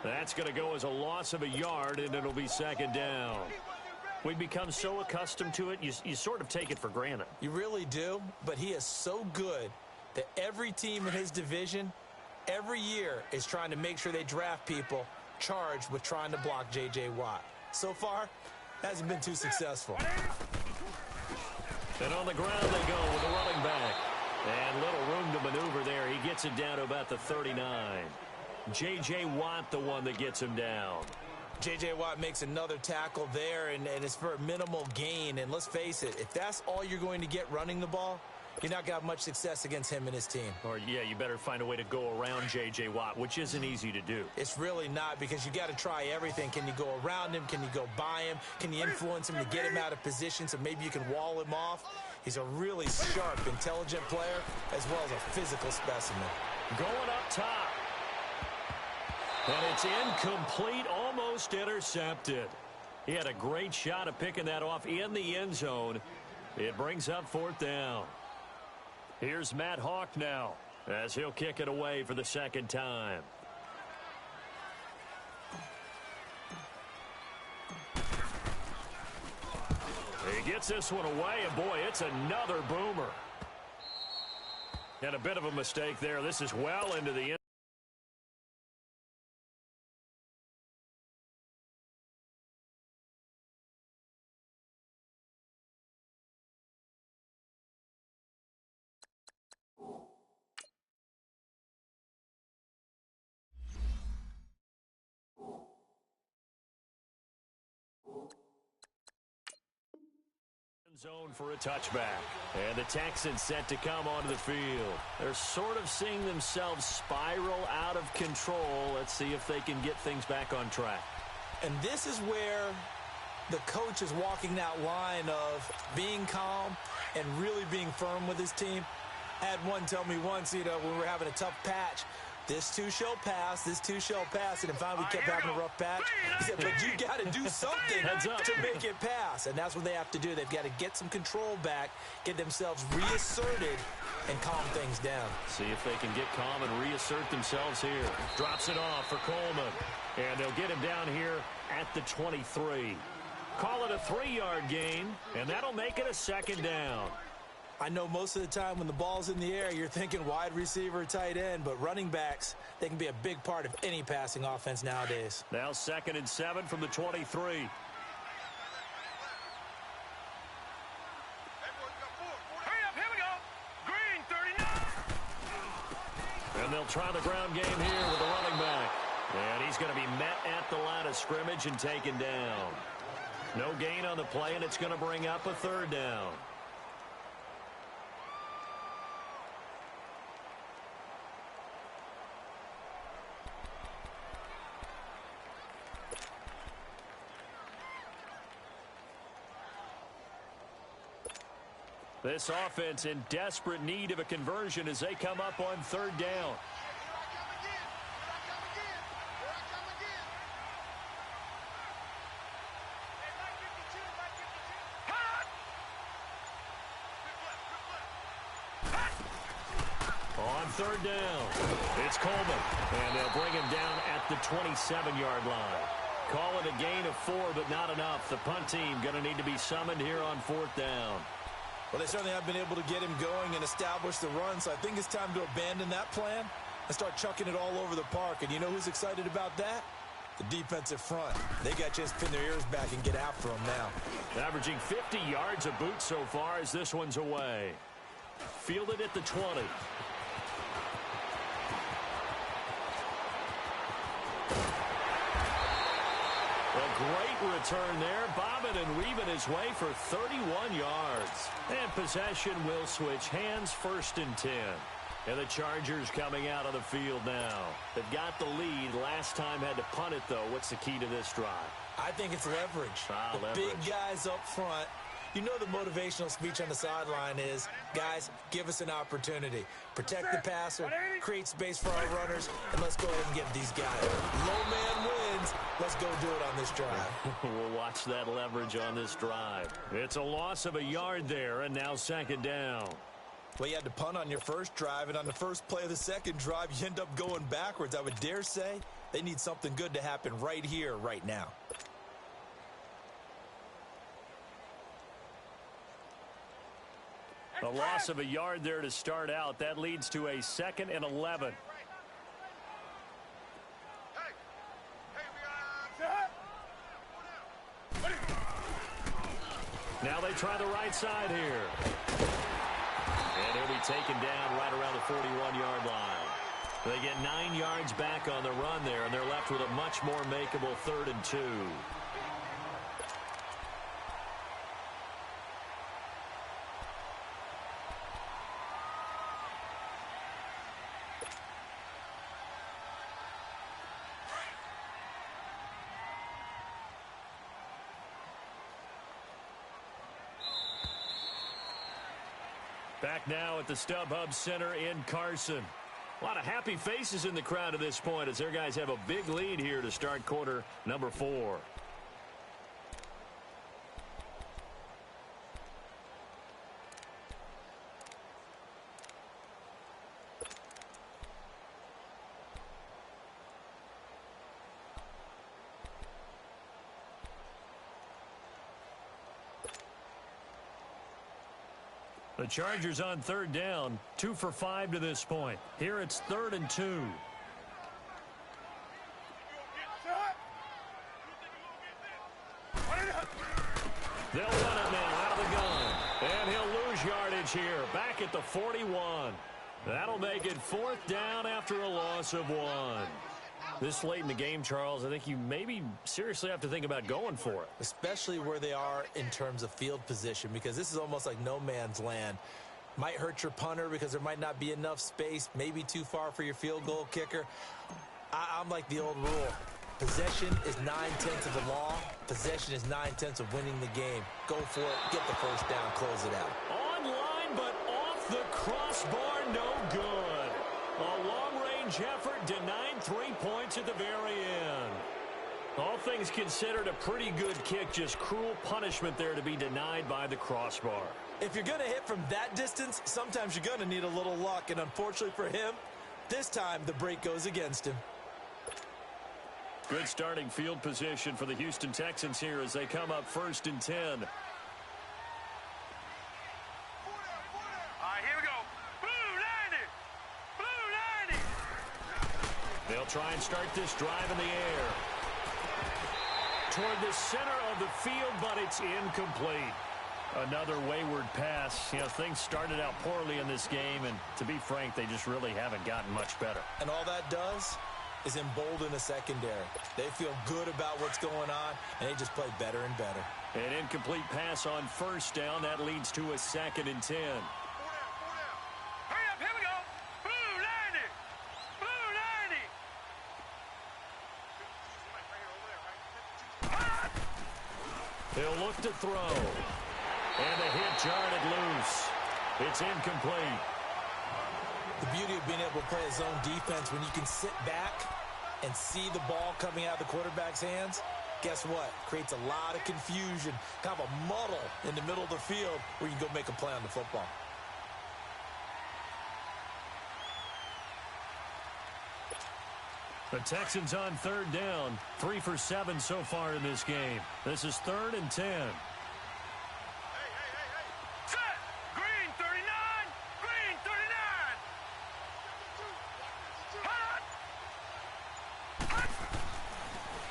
That's going to go as a loss of a yard, and it'll be 2nd down. We've become so accustomed to it, you sort of take it for granted.
You really do, but he is so good that every team in his division, every year, is trying to make sure they draft people charged with trying to block J.J. Watt. So far, hasn't been too successful.
And on the ground they go with the running back. And little room to maneuver there. He gets it down to about the 39. J.J. Watt, the one that gets him down.
J.J. Watt makes another tackle there, and it's for a minimal gain. And let's face it, if that's all you're going to get running the ball, you're not going to have much success against him and his team.
Or, yeah, you better find a way to go around J.J. Watt, which isn't easy to do.
It's really not, because you got to try everything. Can you go around him? Can you go by him? Can you influence him to get him out of position so maybe you can wall him off? He's a really sharp, intelligent player, as well as a physical specimen.
Going up top. And it's incomplete, almost intercepted. He had a great shot at picking that off in the end zone. It brings up 4th down. Here's Matt Hawk now, as he'll kick it away for the 2nd time. He gets this one away, and boy, it's another boomer. And a bit of a mistake there. This is well into the end. Zone for a touchback. And the Texans set to come onto the field. They're sort of seeing themselves spiral out of control. Let's see if they can get things back on track.
And this is where the coach is walking that line of being calm and really being firm with his team. I had one tell me once, when we were having a tough patch, this too shall pass, this too shall pass. And finally we kept having a rough patch. He said, but you got to do something to make it pass. And that's what they have to do. They've got to get some control back, get themselves reasserted, and calm things down.
See if they can get calm and reassert themselves here. Drops it off for Coleman. And they'll get him down here at the 23. Call it a 3-yard gain, and that'll make it a 2nd down.
I know most of the time when the ball's in the air, you're thinking wide receiver, tight end, but running backs, they can be a big part of any passing offense nowadays.
Now 2nd and 7 from the 23.
Hurry up, here we go. Green, 39.
And they'll try the ground game here with the running back. And he's going to be met at the line of scrimmage and taken down. No gain on the play, and it's going to bring up a 3rd down. This offense in desperate need of a conversion as they come up on 3rd down. On 3rd down, it's Coleman, and they'll bring him down at the 27-yard line. Call it a gain of 4, but not enough. The punt team going to need to be summoned here on 4th down.
Well, they certainly have been able to get him going and establish the run, so I think it's time to abandon that plan and start chucking it all over the park. And you know who's excited about that? The defensive front. They got to just pin their ears back and get after him now.
Averaging 50 yards a boot so far as this one's away. Fielded at the 20. A great return there, bobbing and weaving his way for 31 yards. And possession will switch hands, 1st and 10. And the Chargers coming out on the field now. They've got the lead. Last time had to punt it, though. What's the key to this drive?
I think it's leverage. The
leverage.
Big guys up front. You know the motivational speech on the sideline is, guys, give us an opportunity. Protect the passer, create space for our runners, and let's go ahead and get these guys. Low man wins. Let's go do it on this drive.
We'll watch that leverage on this drive. It's a loss of a yard there, and now 2nd down.
Well, you had to punt on your first drive, and on the first play of the second drive, you end up going backwards. I would dare say they need something good to happen right here, right now.
A loss of a yard there to start out. That leads to a 2nd and 11. Now they try the right side here. And he'll be taken down right around the 41-yard line. They get 9 yards back on the run there, and they're left with a much more makeable 3rd and 2. Back now at the StubHub Center in Carson. A lot of happy faces in the crowd at this point as their guys have a big lead here to start quarter number 4. The Chargers on 3rd down, 2 for 5 to this point. Here it's 3rd and 2. They'll run it now out of the gun. And he'll lose yardage here, back at the 41. That'll make it 4th down after a loss of 1. This late in the game, Charles, I think you maybe seriously have to think about going for it.
Especially where they are in terms of field position, because this is almost like no man's land. Might hurt your punter because there might not be enough space, maybe too far for your field goal kicker. I'm like the old rule. Possession is 9/10 of the law. Possession is 9/10 of winning the game. Go for it, get the first down, close it out.
Online, but off the crossbar, no good. A long-range effort denied 3 points at the very end. All things considered, a pretty good kick, just cruel punishment there to be denied by the crossbar.
If you're going to hit from that distance, sometimes you're going to need a little luck, and unfortunately for him, this time the break goes against him.
Good starting field position for the Houston Texans here as they come up 1st and 10.
All right, here we go. Blue 90. Blue 90.
They'll try and start this drive in the air. Toward the center of the field, but it's incomplete. Another wayward pass. You know, things started out poorly in this game, and to be frank, they just really haven't gotten much better.
And all that does is embolden the secondary. They feel good about what's going on, and they just play better and better.
An incomplete pass on 1st down. That leads to a 2nd and 10.
Hurry up, here we go. Blue 90. Blue 90.
He'll look to throw. And the hit jarred it loose. It's incomplete.
The beauty of being able to play a zone defense when you can sit back and see the ball coming out of the quarterback's hands, guess what? Creates a lot of confusion, kind of a muddle in the middle of the field where you can go make a play on the football.
The Texans on 3rd down, 3 for 7 so far in this game. This is 3rd and 10.
Set. Green 39. Green 39. Hot.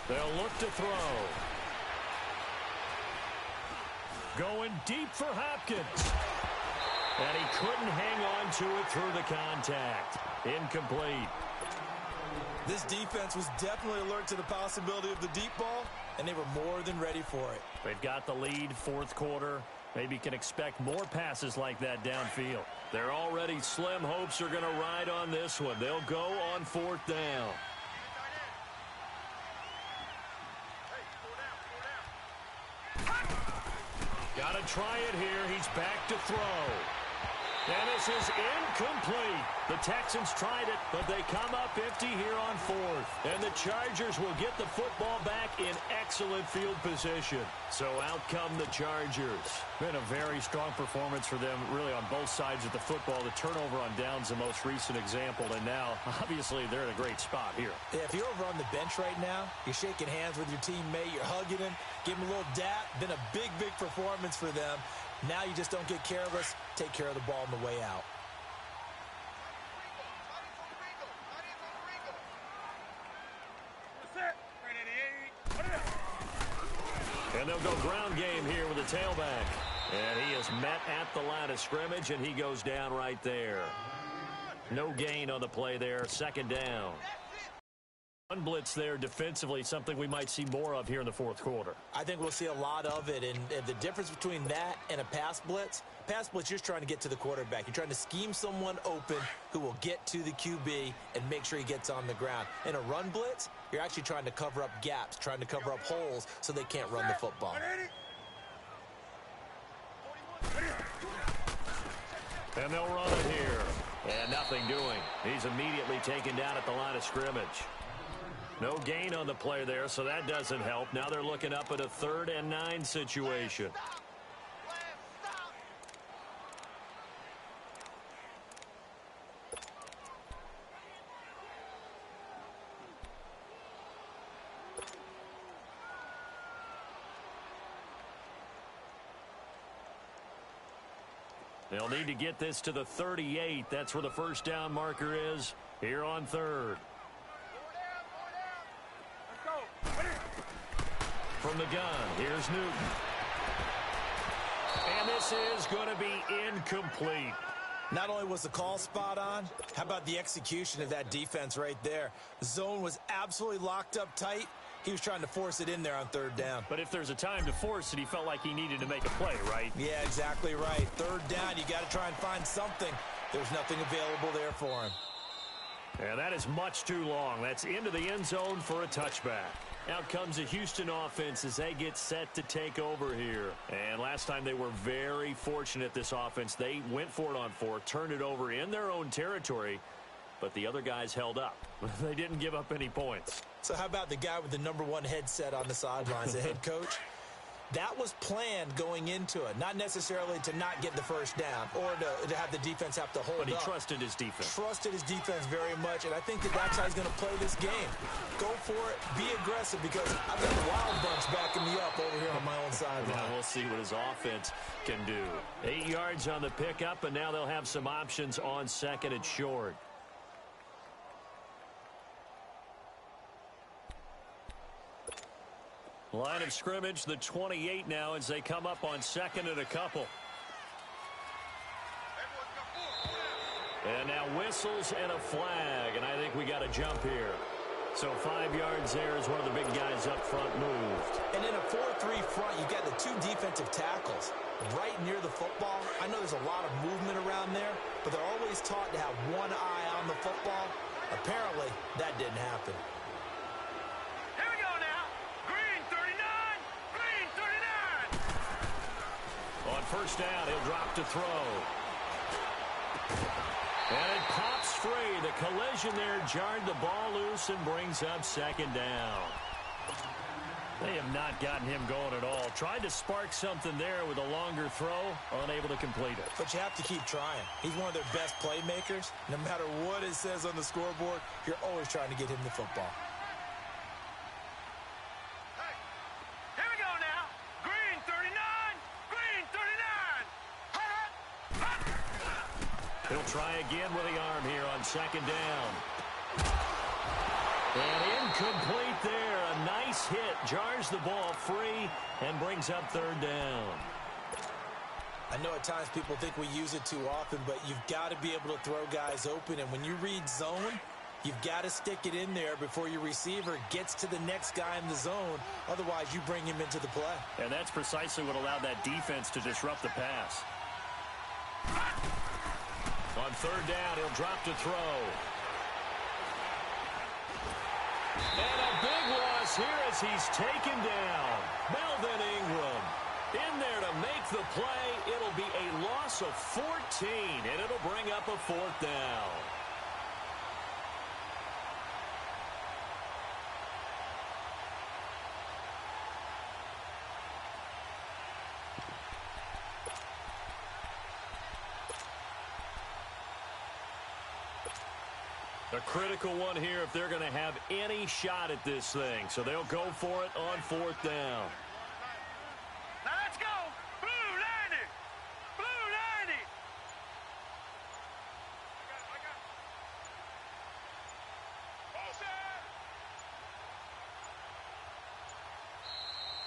They'll look to throw. Going deep for Hopkins. And he couldn't hang on to it through the contact. Incomplete.
This defense was definitely alert to the possibility of the deep ball, and they were more than ready for it.
They've got the lead, 4th quarter. Maybe can expect more passes like that downfield. Their already slim hopes are going to ride on this one. They'll go on 4th down. Got to try it here. He's back to throw. And this is incomplete. The Texans tried it, but they come up empty here on 4th. And the Chargers will get the football back in excellent field position. So out come the Chargers. Been a very strong performance for them, really, on both sides of the football. The turnover on downs, the most recent example. And now, obviously, they're in a great spot here.
Yeah, if you're over on the bench right now, you're shaking hands with your teammate, you're hugging him, give him a little dap. Been a big, big performance for them. Now you just don't get careless. Take care of the ball on the way out.
And they'll go ground game here with the tailback. And he is met at the line of scrimmage, and he goes down right there. No gain on the play there. Second down. One blitz there defensively, something we might see more of here in the fourth quarter.
I think we'll see a lot of it, and the difference between that and a pass blitz, you're just trying to get to the quarterback. You're trying to scheme someone open who will get to the QB and make sure he gets on the ground. In a run blitz, you're actually trying to cover up gaps, trying to cover up holes so they can't run the football.
And they'll run it here. And nothing doing. He's immediately taken down at the line of scrimmage. No gain on the play there, so that doesn't help. Now they're looking up at a 3rd and 9 situation. They'll need to get this to the 38. That's where the first down marker is here on 3rd. From the gun, here's Newton. And this is going to be incomplete.
Not only was the call spot on, how about the execution of that defense right there? The zone was absolutely locked up tight. He was trying to force it in there on 3rd down.
But if there's a time to force it, he felt like he needed to make a play, right?
Yeah, exactly right. 3rd down, you got to try and find something. There's nothing available there for him.
And that is much too long. That's into the end zone for a touchback. Out comes the Houston offense as they get set to take over here. And last time they were very fortunate, this offense. They went for it on 4, turned it over in their own territory, but the other guys held up. They didn't give up any points.
So how about the guy with the #1 headset on the sidelines, the head coach? That was planned going into it, not necessarily to not get the first down or to have the defense have to hold up.
But he trusted his defense.
Trusted his defense very much, and I think that's how he's going to play this game. Go for it, be aggressive, because I've got the Wild Bunch backing me up over here on my own sideline.
Now we'll see what his offense can do. 8 yards on the pickup, and now they'll have some options on 2nd and short. Line of scrimmage, the 28 now as they come up on 2nd and a couple. And now whistles and a flag, and I think we got a jump here. So 5 yards there as one of the big guys up front moved.
And in a 4-3 front, you got the 2 defensive tackles right near the football. I know there's a lot of movement around there, but they're always taught to have one eye on the football. Apparently, that didn't happen.
On first down, he'll drop to throw. And it pops free. The collision there jarred the ball loose and brings up 2nd down. They have not gotten him going at all. Tried to spark something there with a longer throw, unable to complete it.
But you have to keep trying. He's one of their best playmakers. No matter what it says on the scoreboard, you're always trying to get him the football.
He'll try again with the arm here on 2nd down. And incomplete there. A nice hit. Jars the ball free and brings up 3rd down.
I know at times people think we use it too often, but you've got to be able to throw guys open. And when you read zone, you've got to stick it in there before your receiver gets to the next guy in the zone. Otherwise, you bring him into the play.
And that's precisely what allowed that defense to disrupt the pass. On 3rd down, he'll drop to throw. And a big loss here as he's taken down. Melvin Ingram in there to make the play. It'll be a loss of 14, and it'll bring up a 4th down. A critical one here if they're going to have any shot at this thing. So they'll go for it on 4th down.
Now let's go. Blue 90. Blue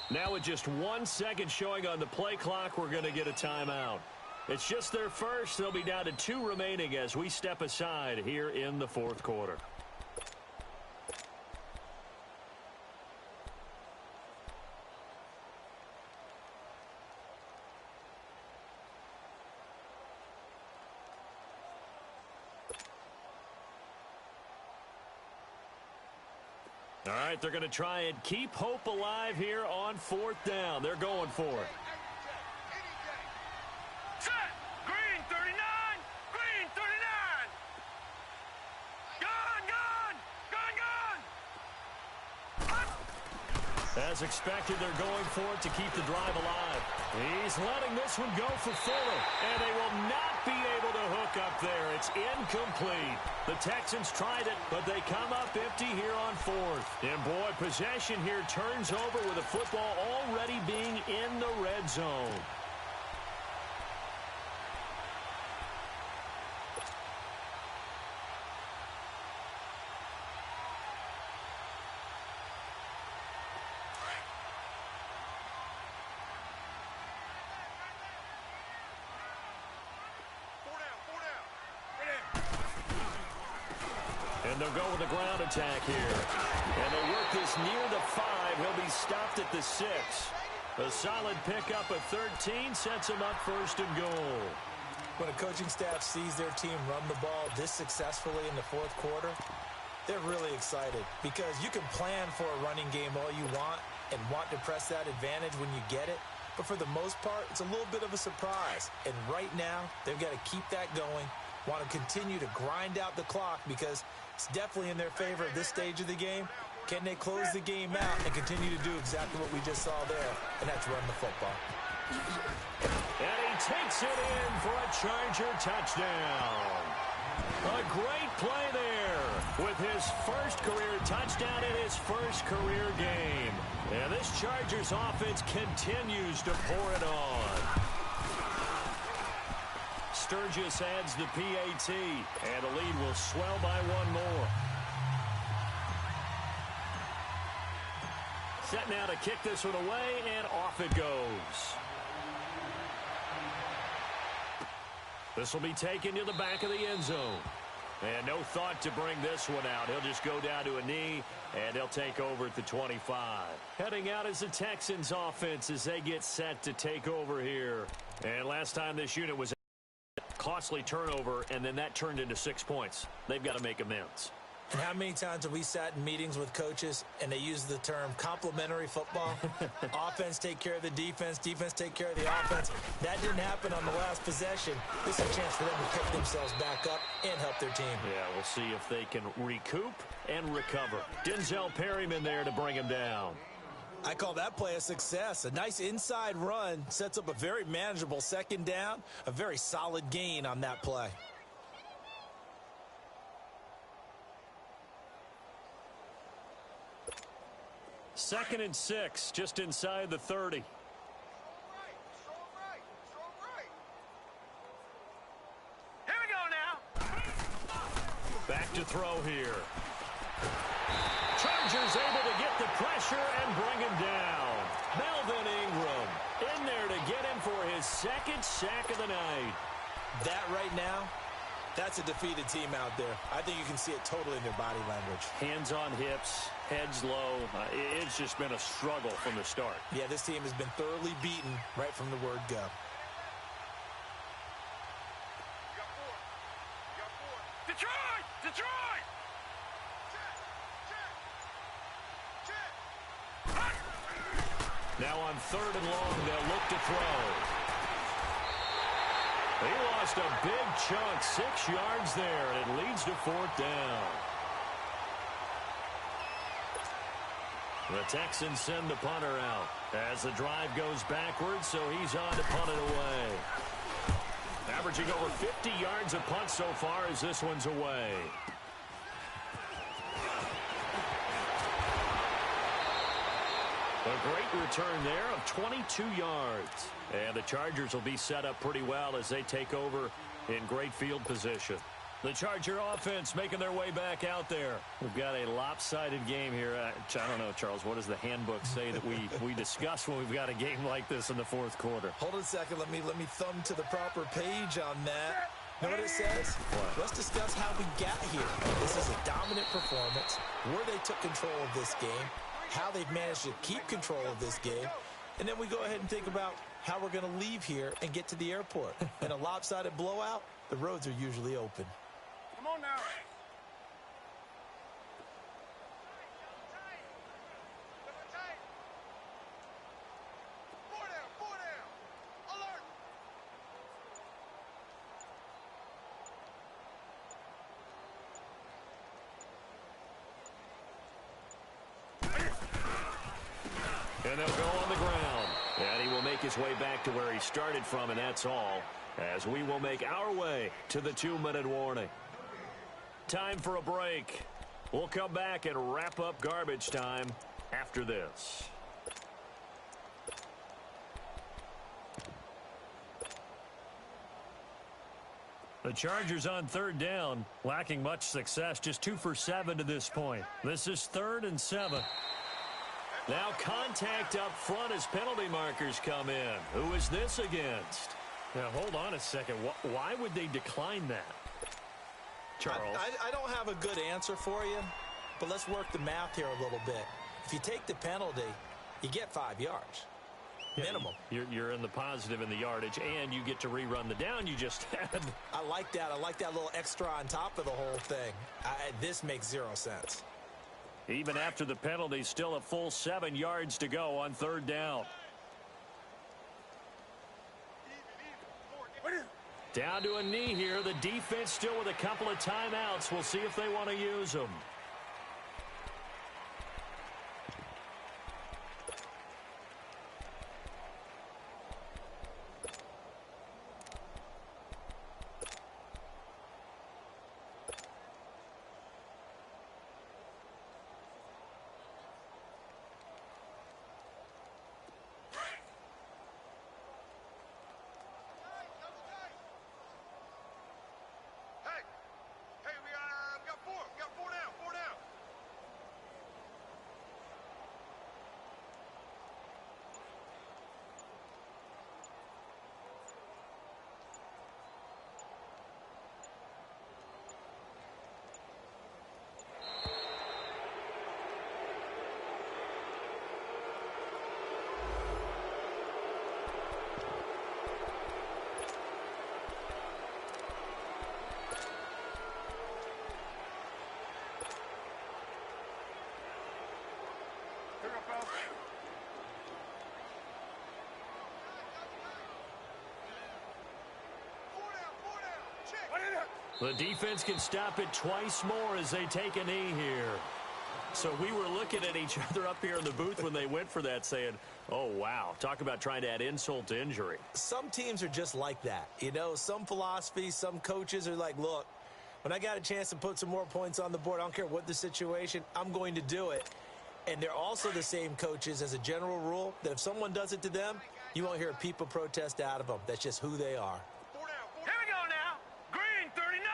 90.
Now with just 1 second showing on the play clock, we're going to get a timeout. It's just their first. They'll be down to 2 remaining as we step aside here in the fourth quarter. All right, they're going to try and keep hope alive here on 4th down. They're going for it.
Set. Green 39. Green 39. Gun.
As expected, they're going for it to keep the drive alive. He's letting this one go for Fuller, and they will not be able to hook up there. It's incomplete. The Texans tried it, but they come up empty here on 4th. And boy, possession here turns over with the football already being in the red zone. And they'll go with the ground attack here. And they'll work this near the 5. He'll be stopped at the 6. A solid pickup of 13 sets him up 1st and goal.
When a coaching staff sees their team run the ball this successfully in the 4th quarter, they're really excited because you can plan for a running game all you want and want to press that advantage when you get it. But for the most part, it's a little bit of a surprise. And right now, they've got to keep that going, want to continue to grind out the clock because it's definitely in their favor at this stage of the game. Can they close the game out and continue to do exactly what we just saw there, and that's run the football.
And he takes it in for a Charger touchdown. A great play there with his first career touchdown in his first career game. And this Chargers offense continues to pour it on. Sturgis adds the PAT, and the lead will swell by 1 more. Set now to kick this one away, and off it goes. This will be taken to the back of the end zone. And no thought to bring this one out. He'll just go down to a knee, and he'll take over at the 25. Heading out is the Texans offense as they get set to take over here. And last time this unit was costly turnover, and then that turned into 6 points. They've got to make amends.
And how many times have we sat in meetings with coaches and they use the term complementary football? Offense take care of the defense, defense take care of the offense. That didn't happen on the last possession. This is a chance for them to pick themselves back up and help their team.
Yeah, we'll see if they can recoup and recover. Denzel Perryman there to bring him down.
I call that play a success. A nice inside run sets up a very manageable 2nd down, a very solid gain on that play.
Second and 6, just inside the 30.
Here we go now.
Back to throw here. Chargers able to get the pressure and bring him down. Melvin Ingram in there to get him for his 2nd sack of the night.
That right now, that's a defeated team out there. I think you can see it totally in their body language.
Hands on hips, heads low. It's just been a struggle from the start.
Yeah, this team has been thoroughly beaten right from the word go.
Detroit! Detroit!
Now on 3rd and long, they'll look to throw. He lost a big chunk, 6 yards there, and it leads to 4th down. The Texans send the punter out as the drive goes backwards, so he's on to punt it away. Averaging over 50 yards a punt so far as this one's away. A great return there of 22 yards. And the Chargers will be set up pretty well as they take over in great field position. The Charger offense making their way back out there. We've got a lopsided game here. I don't know, Charles, what does the handbook say that we discuss when we've got a game like this in the fourth quarter?
Hold it a second. Let me thumb to the proper page on that. Know what it says?
What?
Let's discuss how we got here. This is a dominant performance, where they took control of this game, how they've managed to keep control of this game, and then we go ahead and think about how we're going to leave here and get to the airport. In a lopsided blowout, the roads are usually open.
Come on now. Four down. Alert.
And they'll go on the ground. And he will make his way back to where he started from, and that's all, as we will make our way to the 2-minute warning. Time for a break. We'll come back and wrap up garbage time after this. The Chargers on third down, lacking much success, just 2 for 7 to this point. This is 3rd and 7. Now contact up front as penalty markers come in. Who is this against? Now, hold on a second. Why would they decline that? Charles?
I don't have a good answer for you, but let's work the math here a little bit. If you take the penalty, you get 5 yards. Minimum.
You're in the positive in the yardage, and you get to rerun the down you just had.
I like that. I like that little extra on top of the whole thing. This makes 0 sense.
Even after the penalty, still a full 7 yards to go on third down. Down to a knee here. The defense still with a couple of timeouts. We'll see if they want to use them. The defense can stop it twice more as they take a knee here. So we were looking at each other up here in the booth when they went for that saying, oh, wow, talk about trying to add insult to injury.
Some teams are just like that. You know, some philosophies, some coaches are like, look, when I got a chance to put some more points on the board, I don't care what the situation, I'm going to do it. And they're also the same coaches as a general rule that if someone does it to them, you won't hear people protest out of them. That's just who they are.
Here we go now. Green 39.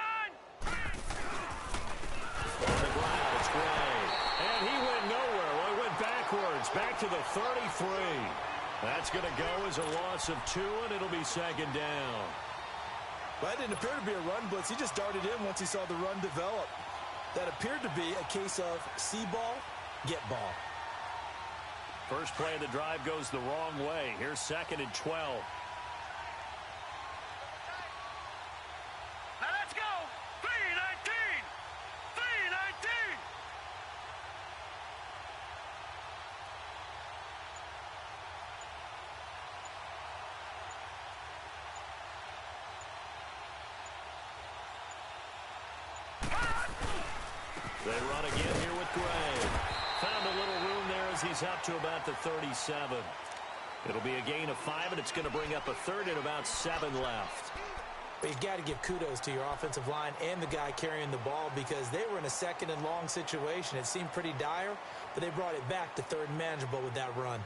On the ground, it's Gray. And he went nowhere. Well, he went backwards, back to the 33. That's going to go as a loss of 2, and it'll be second down.
Well, that didn't appear to be a run blitz. He just darted in once he saw the run develop. That appeared to be a case of see ball, get ball.
First play of the drive goes the wrong way. Here's 2nd and 12.
Now let's go. 319. 319.
They run again here with Gray. Found a little room there as he's up to about the 37. It'll be a gain of 5, and it's going to bring up a 3rd and about 7 left.
But you've got to give kudos to your offensive line and the guy carrying the ball because they were in a 2nd and long situation. It seemed pretty dire, but they brought it back to 3rd and manageable with that run.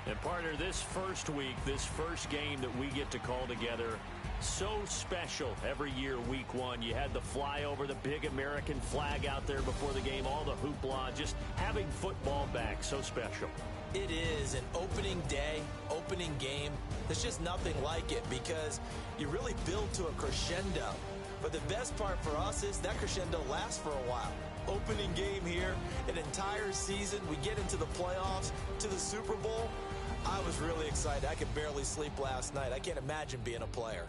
And partner, this first week, this first game that we get to call together, so special every year, week one. You had the flyover, the big American flag out there before the game, all the hoopla, just having football back, so special.
It is an opening day, opening game. There's just nothing like it because you really build to a crescendo. But the best part for us is that crescendo lasts for a while. Opening game here, an entire season. We get into the playoffs, to the Super Bowl. I was really excited. I could barely sleep last night. I can't imagine being a player.